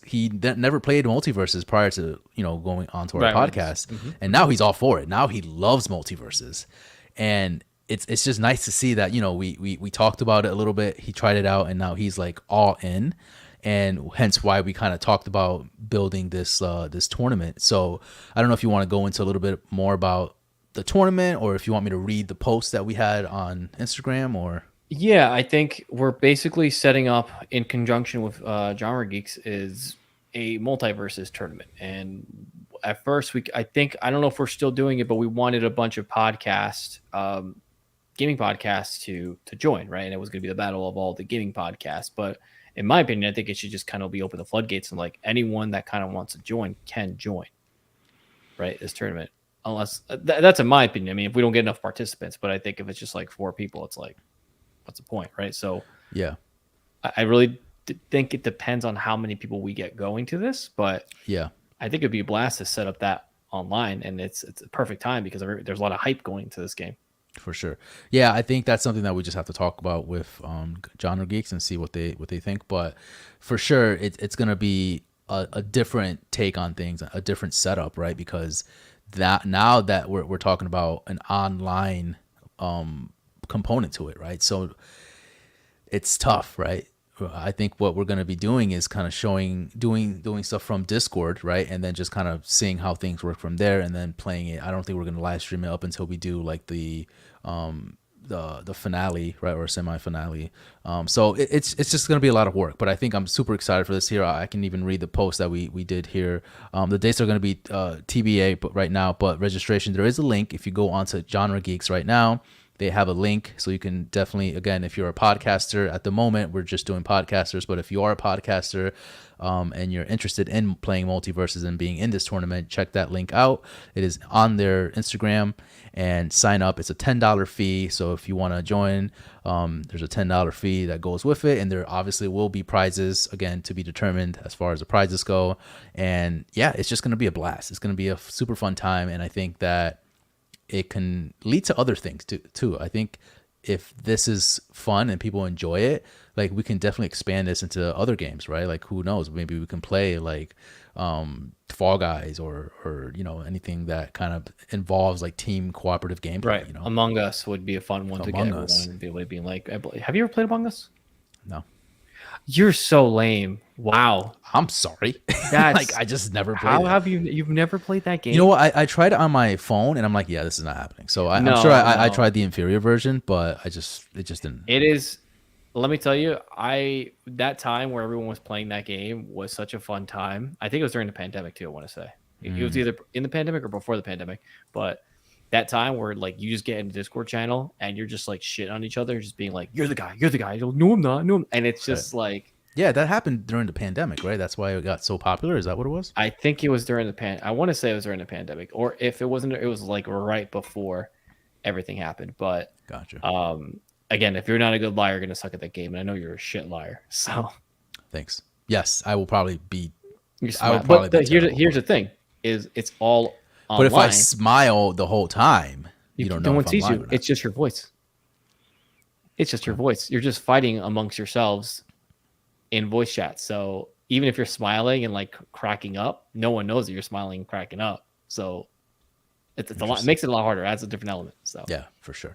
he never played multiverses prior to going on to our podcast, and now he's all for it. Now he loves multiverses, and it's just nice to see that we talked about it a little bit. He tried it out, and now he's like all in, and hence why we kind of talked about building this tournament. So I don't know if you want to go into a little bit more about the tournament, or if you want me to read the post that we had on Instagram, or. Yeah, I think we're basically setting up in conjunction with Genre Geeks is a Multiversus tournament. And at first, I don't know if we're still doing it, but we wanted a bunch of gaming podcasts to join, right? And it was going to be the battle of all the gaming podcasts. But in my opinion, I think it should just kind of be open the floodgates, and like anyone that kind of wants to join can join, right? This tournament, unless that's in my opinion. I mean, if we don't get enough participants, but I think if it's just like 4 people, it's like, what's the point, right? So yeah, I really think it depends on how many people we get going to this, but yeah, I think it'd be a blast to set up that online, and it's a perfect time because there's a lot of hype going to this game. For sure. Yeah, I think that's something that we just have to talk about with Genre Geeks and see what they think. But for sure, it's going to be a different take on things, a different setup, right? Because now that we're talking about an online component to it, right? So it's tough, right? I think what we're going to be doing is kind of doing stuff from Discord, right? And then just kind of seeing how things work from there, and then playing it. I don't think we're going to live stream it up until we do like the finale, right, or semi-finale. So it's just going to be a lot of work, but I think I'm super excited for this here. I can even read the post that we did here. The dates are going to be TBA, but right now, but registration, there is a link. If you go onto Genre Geeks right now, they have a link, so you can definitely, again, if you're a podcaster, at the moment we're just doing podcasters, but if you are a podcaster and you're interested in playing multiverses and being in this tournament, check that link out. It is on their Instagram, and sign up. It's a $10 fee, so if you want to join, there's a $10 fee that goes with it, and there obviously will be prizes, again, to be determined as far as the prizes go. And yeah, it's just going to be a blast. It's going to be a super fun time, and I think that it can lead to other things too. I think if this is fun and people enjoy it, like we can definitely expand this into other games, right? Like who knows? Maybe we can play like Fall Guys or anything that kind of involves like team cooperative gameplay. Right. Among Us would be a fun one to get everyone to be able to be like. Have you ever played Among Us? No. You're so lame. Wow. I'm sorry. That's like I just never played. How have you've never played that game? You know what? I tried it on my phone, and I'm like, yeah, this is not happening. So I'm sure I tried the inferior version, but it just didn't. It is. Let me tell you, that time where everyone was playing that game was such a fun time. I think it was during the pandemic too. I want to say it was either in the pandemic or before the pandemic, but that time where like you just get in the Discord channel and you're just like shit on each other, just being like, you're the guy. No, I'm not. No, and it's just like. Yeah, that happened during the pandemic, right? That's why it got so popular. Is that what it was? I think it was during the I want to say it was during the pandemic, or if it wasn't, it was like right before everything happened. But gotcha. Again, if you're not a good liar, you're gonna suck at that game, and I know you're a shit liar. So, thanks. Yes, I will probably be. Here's the thing: is it's all online. But if I smile the whole time, you don't know. No one sees you. It's just your voice. It's just your voice. You're just fighting amongst yourselves in voice chat. So even if you're smiling and like cracking up, no one knows that you're smiling and cracking up. So it's a lot. It makes it a lot harder. It adds a different element. So yeah, for sure.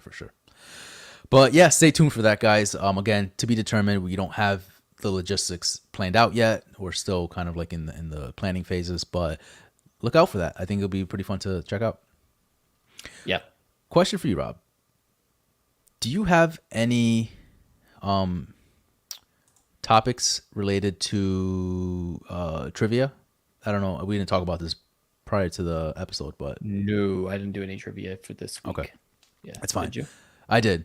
But yeah, stay tuned for that, guys. Again, to be determined. We don't have the logistics planned out yet. We're still kind of like in the planning phases, but look out for that. I think it'll be pretty fun to check out. Yeah. Question for you, Rob. Do you have any topics related to trivia? I don't know. We didn't talk about this prior to the episode, but no, I didn't do any trivia for this week. Okay. Yeah. It's fine. Did you? I did.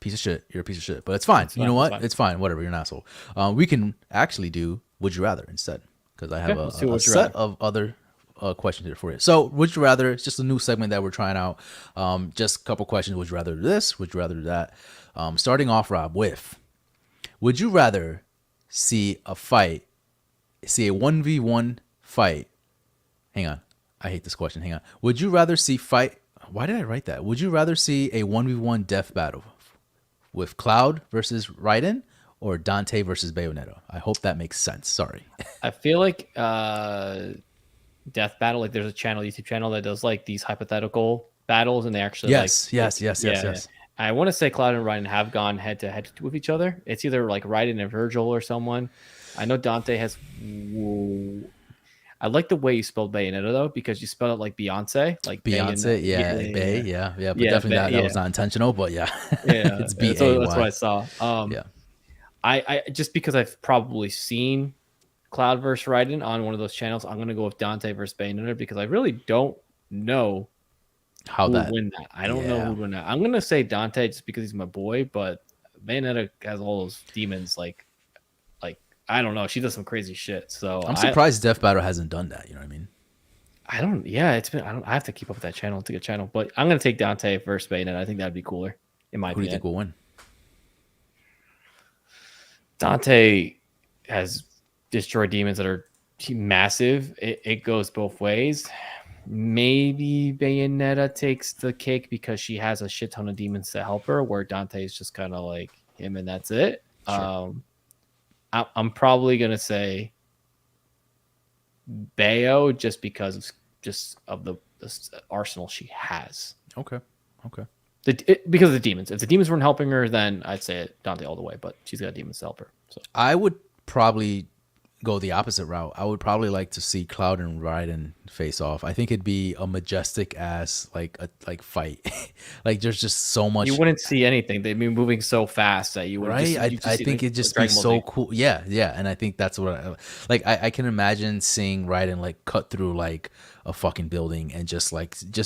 Piece of shit. You're a piece of shit, but it's fine. You know what? It's fine. Whatever. You're an asshole. We can actually do Would You Rather instead, because I have a set of other questions here for you. So, Would You Rather? It's just a new segment that we're trying out. Just a couple questions. Would you rather do this? Would you rather do that? Starting off, Rob, with would you rather see a 1v1 fight? Hang on. I hate this question. Hang on. Would you rather see fight? Why did I write that? Would you rather see a 1v1 death battle with Cloud versus Raiden or Dante versus Bayonetta? I hope that makes sense. Sorry. I feel like death battle, like there's a YouTube channel that does like these hypothetical battles, and they actually yes. I want to say Cloud and Raiden have gone head to head with each other. It's either like Raiden and Virgil or someone. I know Dante has. I like the way you spelled Bayonetta though, because you spelled it like Beyonce, like Beyonce, but definitely that was not intentional. But yeah, it's B-A-Y. That's what I saw. I just because I've probably seen Cloud versus Raiden on one of those channels, I'm gonna go with Dante versus Bayonetta because I really don't know how who would win that. I don't know who would win that. I'm gonna say Dante just because he's my boy, but Bayonetta has all those demons like I don't know. She does some crazy shit. So I'm surprised Death Battle hasn't done that. You know what I mean? I have to keep up with that channel. It's a good channel, but I'm gonna take Dante versus Bayonetta. I think that'd be cooler in my opinion. Who do you think will win? Dante has destroyed demons that are massive. It goes both ways. Maybe Bayonetta takes the cake because she has a shit ton of demons to help her, where Dante is just kind of like him and that's it. Sure. I'm probably gonna say Bayo just because of the arsenal she has. Okay. Because of the demons. If the demons weren't helping her, then I'd say Dante all the way. But she's got demons to help her. So I would probably go the opposite route. I would probably like to see Cloud and Raiden face off. I think it'd be a majestic ass like fight. Like there's just so much. You wouldn't see anything. They'd be moving so fast that you would. Right. I think it'd just be so cool. Yeah. And I think that's what I can imagine seeing Raiden like cut through like a fucking building and just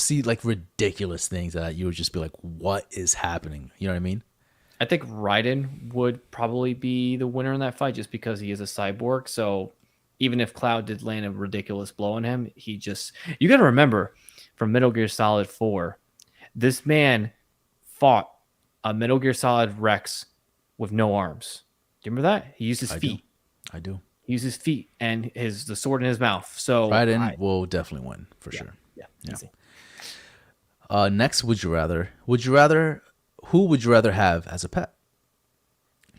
see like ridiculous things that you would just be like, what is happening? You know what I mean? I think Raiden would probably be the winner in that fight just because he is a cyborg. So even if Cloud did land a ridiculous blow on him, you got to remember from Metal Gear Solid 4, this man fought a Metal Gear Solid Rex with no arms. Do you remember that? He used his feet. I do. He used his feet and the sword in his mouth. So Raiden will definitely win for sure. Yeah. Easy. Next, who would you rather have as a pet?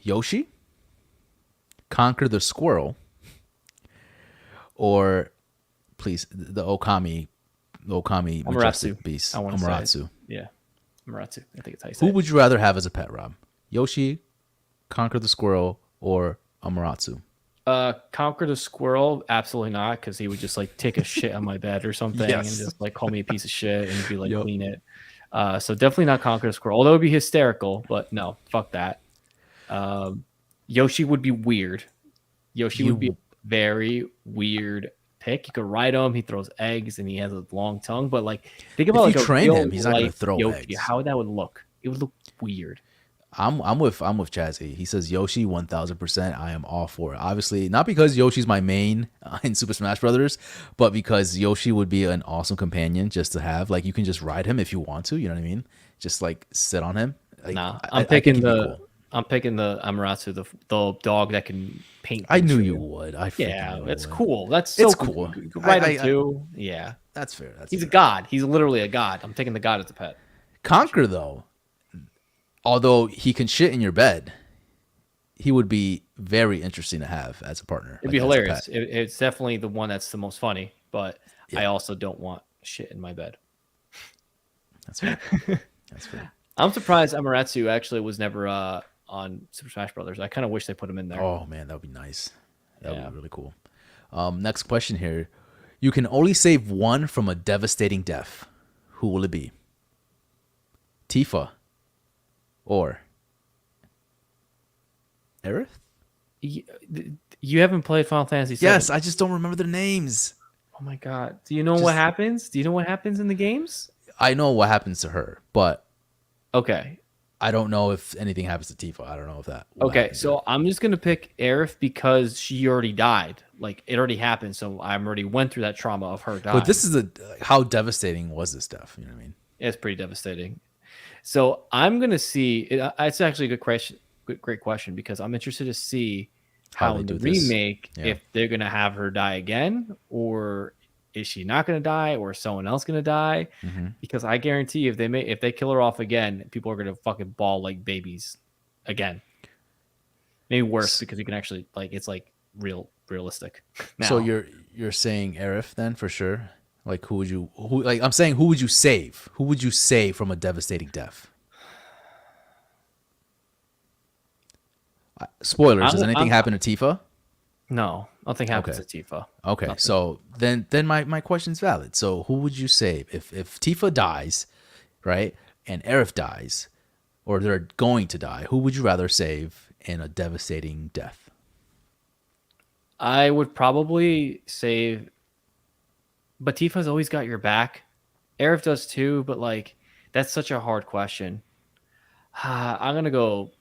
Yoshi, Conquer the Squirrel, or please the Okami majestic beast, Amaterasu. Yeah, Amaterasu. I think it's how you say Who would you rather have as a pet, Rob? Yoshi, Conquer the Squirrel, or Amaterasu? Conquer the Squirrel, absolutely not, because he would just like take a shit on my bed or something and just like call me a piece of shit and be like clean it. So definitely not Conquer the Squirrel, although it would be hysterical, but no, fuck that. Yoshi would be weird. Yoshi would be a very weird pick. You could ride him, he throws eggs, and he has a long tongue, but like think about if you train him, he's not going to throw Yoshi, eggs. how that would look. It would look weird. I'm with Chazzy. He says Yoshi 1000%. I am all for it. Obviously, not because Yoshi's my main in Super Smash Brothers, but because Yoshi would be an awesome companion just to have. Like you can just ride him if you want to. You know what I mean? Just like sit on him. Like, nah, I'm picking the Amaterasu, the dog that can paint. I knew you would. It's cool. That's so cool. You can ride him too. Yeah, that's fair. He's a god. He's literally a god. I'm taking the god as a pet. Conquer though. Although he can shit in your bed, he would be very interesting to have as a partner. It'd be hilarious. It's definitely the one that's the most funny, but I also don't want shit in my bed. That's fair. That's fair. I'm surprised Amaterasu actually was never on Super Smash Brothers. I kind of wish they put him in there. Oh man, that would be nice. That would Yeah. be really cool. Next question here. You can only save one from a devastating death. Who will it be? Tifa or Aerith? You haven't played Final Fantasy VII. Yes, I just don't remember their names. Oh my god. Do you know what happens? Do you know what happens in the games? I know what happens to her, but Okay. I don't know if anything happens to Tifa. I don't know if that. Okay, so I'm just gonna pick Aerith because she already died. Like it already happened, so I already went through that trauma of her dying. But this is how devastating was this death? You know what I mean? It's pretty devastating. So I'm gonna see. It's actually a good question, great question, because I'm interested to see how in the remake if they're gonna have her die again, or is she not gonna die, or is someone else gonna die? Because I guarantee if they kill her off again, people are gonna fucking bawl like babies again. Maybe worse because you can actually like it's like realistic. Now. So you're saying Aerith then for sure? Like who I'm saying who would you save? Who would you save from a devastating death? Spoilers, does anything happen to Tifa? No, nothing happens to Tifa. Okay, nothing. so then my question's valid. So who would you save if Tifa dies, right, and Aerith dies, or they're going to die? Who would you rather save in a devastating death? I would probably save, but Tifa's always got your back. Aerith does too, but like that's such a hard question. I'm gonna go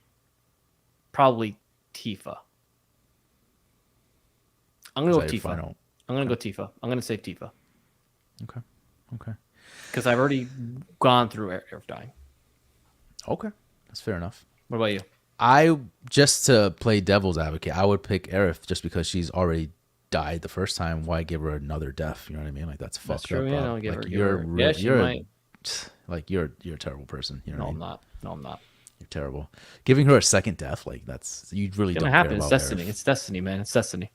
probably Tifa. I'm gonna go Tifa. I'm gonna go Tifa. I'm gonna save Tifa. Okay. Because I've already gone through Aerith dying. Okay, that's fair enough. What about you? I just to play devil's advocate, I would pick Aerith just because she's already died the first time. Why give her another death? You know what I mean? Like that's fucked up. True, yeah, you're a terrible person. You know what I mean? No, I'm not. You're terrible. Giving her a second death, like that's you really don't care about It's destiny. Aerith. It's destiny, man. It's destiny.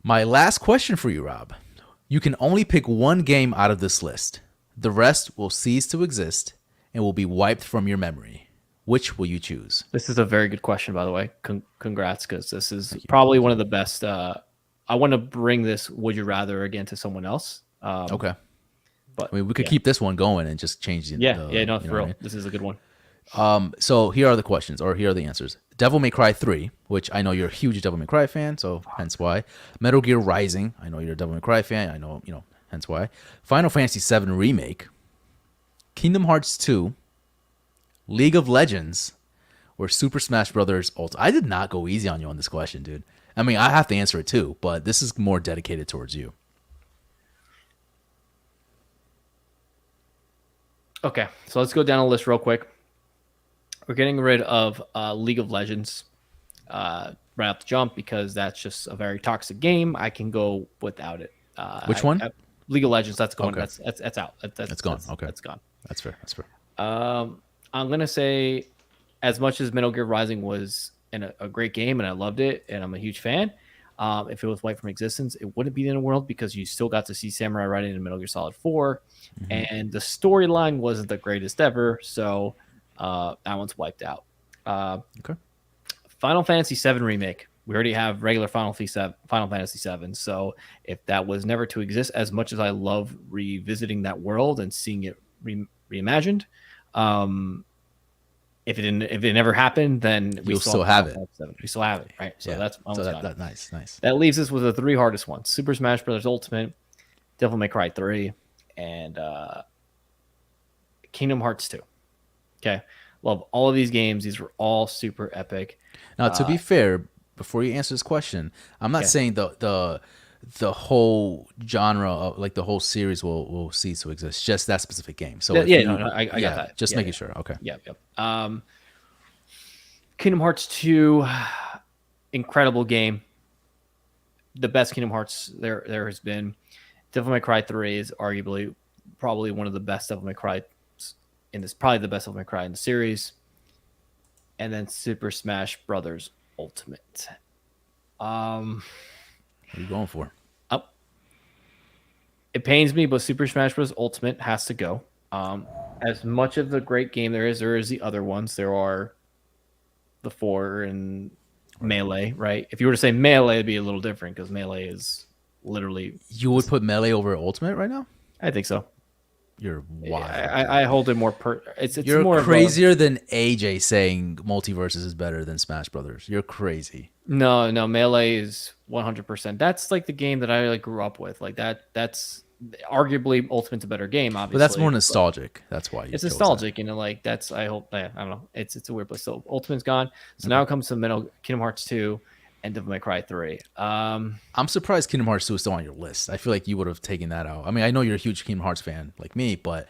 My last question for you, Rob. You can only pick one game out of this list. The rest will cease to exist and will be wiped from your memory. Which will you choose? This is a very good question, by the way. Congrats, because this is probably one of the best. I want to bring this Would You Rather again to someone else. Okay. But I mean, we could keep this one going and just change the... No, for real. I mean? This is a good one. So here are the questions, or here are the answers. Devil May Cry 3, which I know you're a huge Devil May Cry fan, so hence why. Metal Gear Rising, I know you're a Devil May Cry fan, I know, hence why. Final Fantasy VII Remake, Kingdom Hearts 2, League of Legends, or Super Smash Brothers Ultimate. I did not go easy on you on this question, dude. I mean, I have to answer it too, but this is more dedicated towards you. Okay, so let's go down the list real quick. We're getting rid of League of Legends right off the jump because that's just a very toxic game. I can go without it. Which one? League of Legends. That's going. Okay. That's out. That's gone. Okay, that's gone. That's fair. That's fair. I'm gonna say, as much as Metal Gear Rising was a great game and I loved it and I'm a huge fan, if it was wiped from existence, it wouldn't be in the world because you still got to see Samurai Raiden in Metal Gear Solid 4, and the storyline wasn't the greatest ever, so that one's wiped out. Okay. Final Fantasy VII Remake. We already have regular Final Fantasy VII, so if that was never to exist, as much as I love revisiting that world and seeing it reimagined, if it never happened, then we'll still have it. We still have it, right? So that's nice. That leaves us with the three hardest ones: Super Smash Bros. Ultimate, Devil May Cry 3, and Kingdom Hearts 2. Okay, love all of these games. These were all super epic. Now, to be fair, before you answer this question, I'm not saying the whole genre of like the whole series will cease to exist. Just that specific game. So I got that. Just making sure. Okay. Yep. Kingdom Hearts 2, incredible game. The best Kingdom Hearts there has been. Devil May Cry 3 is arguably probably one of the best Devil May Cry probably the best Devil May Cry in the series. And then Super Smash Brothers Ultimate. What are you going for? It pains me, but Super Smash Bros. Ultimate has to go. As much of the great game there is the other ones. There are the 4 and Melee, right? If you were to say Melee, it'd be a little different because Melee is literally. You would put Melee over Ultimate right now? I think so. You're wild. I hold it more it's You're more crazier than AJ saying Multiversus is better than Smash Brothers. You're crazy. No, Melee is 100%. That's like the game that I like grew up with. Like that's arguably Ultimate's a better game, obviously. But that's more nostalgic. That's why it's nostalgic, that. Like that's I don't know. It's a weird place. So Ultimate's gone. So now it comes to Kingdom Hearts 2 and Devil May Cry 3. I'm surprised Kingdom Hearts 2 is still on your list. I feel like you would have taken that out. I mean, I know you're a huge Kingdom Hearts fan like me, but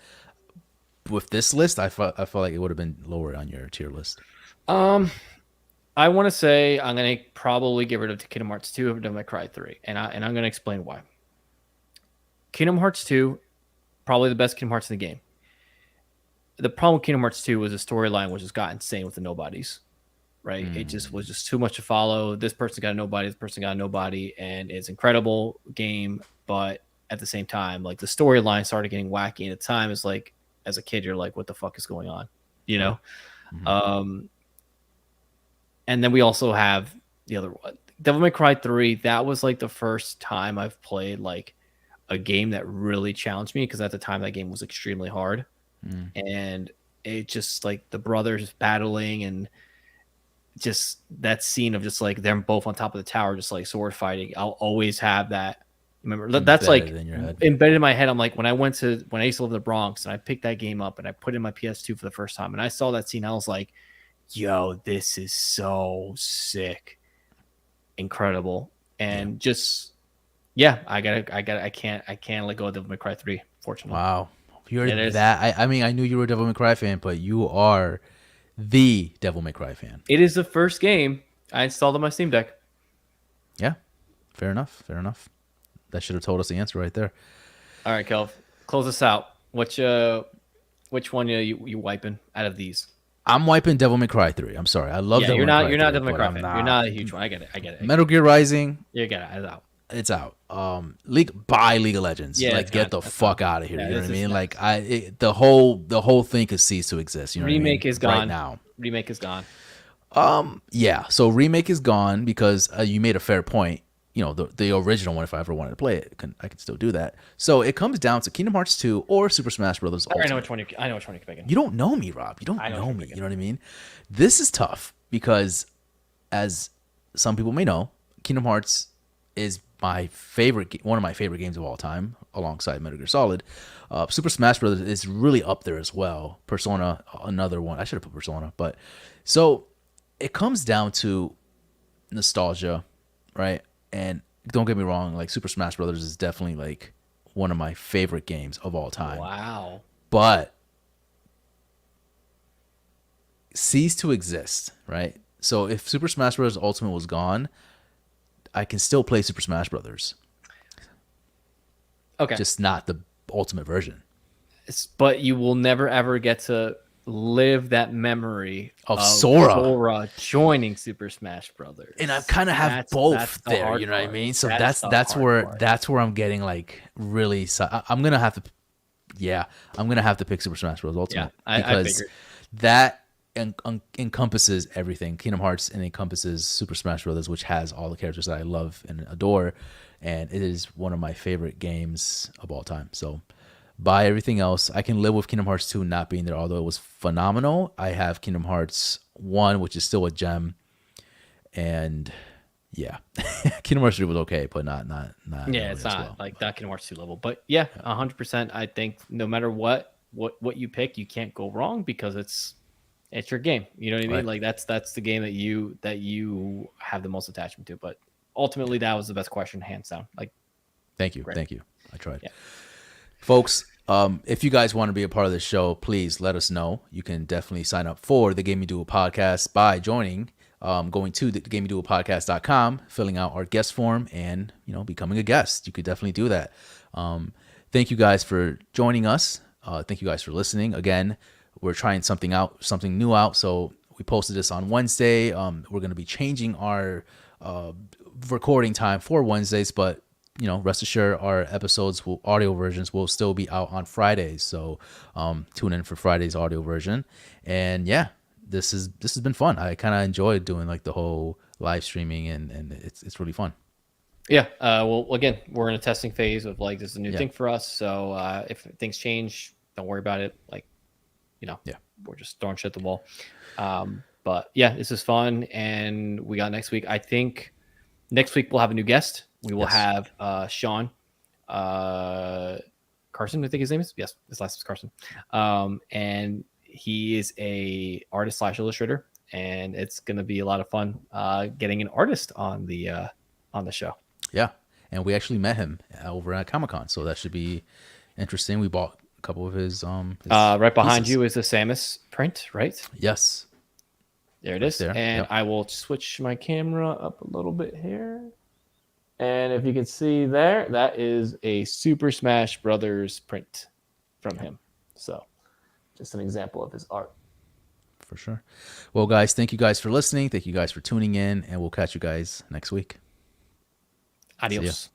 with this list, I felt like it would have been lower on your tier list. I want to say I'm going to probably get rid of Kingdom Hearts 2 over Devil May Cry 3, and I'm going to explain why. Kingdom Hearts 2, probably the best Kingdom Hearts in the game. The problem with Kingdom Hearts 2 was the storyline was just got insane with the nobodies, right? It just was just too much to follow. This person got a nobody, this person got a nobody, and it's an incredible game, but at the same time, like the storyline started getting wacky, and at the time, it's like, as a kid, you're like, what the fuck is going on? You know? Mm-hmm. And then we also have the other one. Devil May Cry 3, that was like the first time I've played like a game that really challenged me, because at the time that game was extremely hard. And it just like the brothers battling and just that scene of just like them both on top of the tower, just like sword fighting. I'll always have that. Remember, that's like embedded in my head. I'm like, when I used to live in the Bronx and I picked that game up and I put it in my PS2 for the first time and I saw that scene, I was like, yo, this is so sick, incredible. And just, yeah, I can't let go of Devil May Cry 3, fortunately. Wow. You're that. I mean, I knew you were a Devil May Cry fan, but you are the Devil May Cry fan. It is the first game I installed on my Steam Deck. Yeah, fair enough. That should have told us the answer right there. All right, Kelv, close us out. Which one are you wiping out of these? I'm wiping Devil May Cry 3. I'm sorry. I love Devil May Cry 3. You're not Devil May Cry fan. You're not a huge one. I get it. Metal Gear Rising. You get it. It's out. It's out. League of Legends. Yeah, like get the fuck out of here. Yeah, you know what I mean? Like the whole thing could cease to exist. You know Remake what I mean? Is gone right now. Remake is gone. Yeah. So Remake is gone because you made a fair point. You know, the original one, if I ever wanted to play it, I could still do that. So it comes down to Kingdom Hearts 2 or Super Smash Brothers Ultimate. I know which one you're picking. You don't know me, Rob. You don't know me. You know what I mean? This is tough because, as some people may know, Kingdom Hearts is one of my favorite games of all time, alongside Metal Gear Solid. Super Smash Brothers is really up there as well. Persona, another one. I should have put Persona, but so it comes down to nostalgia, right? And don't get me wrong, like Super Smash Brothers is definitely like one of my favorite games of all time. Wow. But cease to exist, right? So if Super Smash Bros. Ultimate was gone, I can still play Super Smash Brothers. Okay. Just not the Ultimate version. But you will never ever get to live that memory of Sora joining Super Smash Brothers. And I kind of have both there, you know what I mean? So that's where I'm getting like really I'm going to have to pick Super Smash Bros. Ultimate because that encompasses everything. Kingdom Hearts and encompasses Super Smash Brothers, which has all the characters that I love and adore, and it is one of my favorite games of all time. So by everything else, I can live with Kingdom Hearts 2 not being there, although it was phenomenal. I have Kingdom Hearts 1, which is still a gem, and yeah, Kingdom Hearts 3 was okay, but not yeah, it's not like that Kingdom Hearts 2 level. But yeah, 100%. I think no matter what you pick, you can't go wrong because it's your game. You know what I mean? Right. Like that's the game that you have the most attachment to. But ultimately, that was the best question, hands down. Like, thank you. I tried. Yeah. Folks, if you guys want to be a part of this show, please let us know. You can definitely sign up for the Gaming Duo podcast by joining, going to the gamingduopodcast.com, filling out our guest form, and becoming a guest. You could definitely do that. Thank you guys for joining us. Thank you guys for listening. Again, we're trying something new out. So we posted this on Wednesday. We're going to be changing our recording time for Wednesdays, but rest assured our audio versions will still be out on Fridays. So tune in for Friday's audio version. And yeah, this has been fun. I kind of enjoyed doing like the whole live streaming, and it's really fun. Yeah. Well, again, we're in a testing phase of like this is a new Yeah. thing for us. So if things change, don't worry about it. Like, you know, Yeah. we're just throwing shit at the wall. But yeah, this is fun, and we got next week. I think next week we'll have a new guest. We will have Sean Carson, I think his name is. Yes, his last name is Carson. And he is a artist / illustrator, and it's gonna be a lot of fun getting an artist on the show. Yeah, and we actually met him over at Comic-Con, so that should be interesting. We bought a couple of his right behind pieces. you is the Samus print, right? Yes. There it is. There. And I will switch my camera up a little bit here. And if you can see there, that is a Super Smash Brothers print from him. So just an example of his art. For sure. Well, guys, thank you guys for listening. Thank you guys for tuning in, and we'll catch you guys next week. Adios.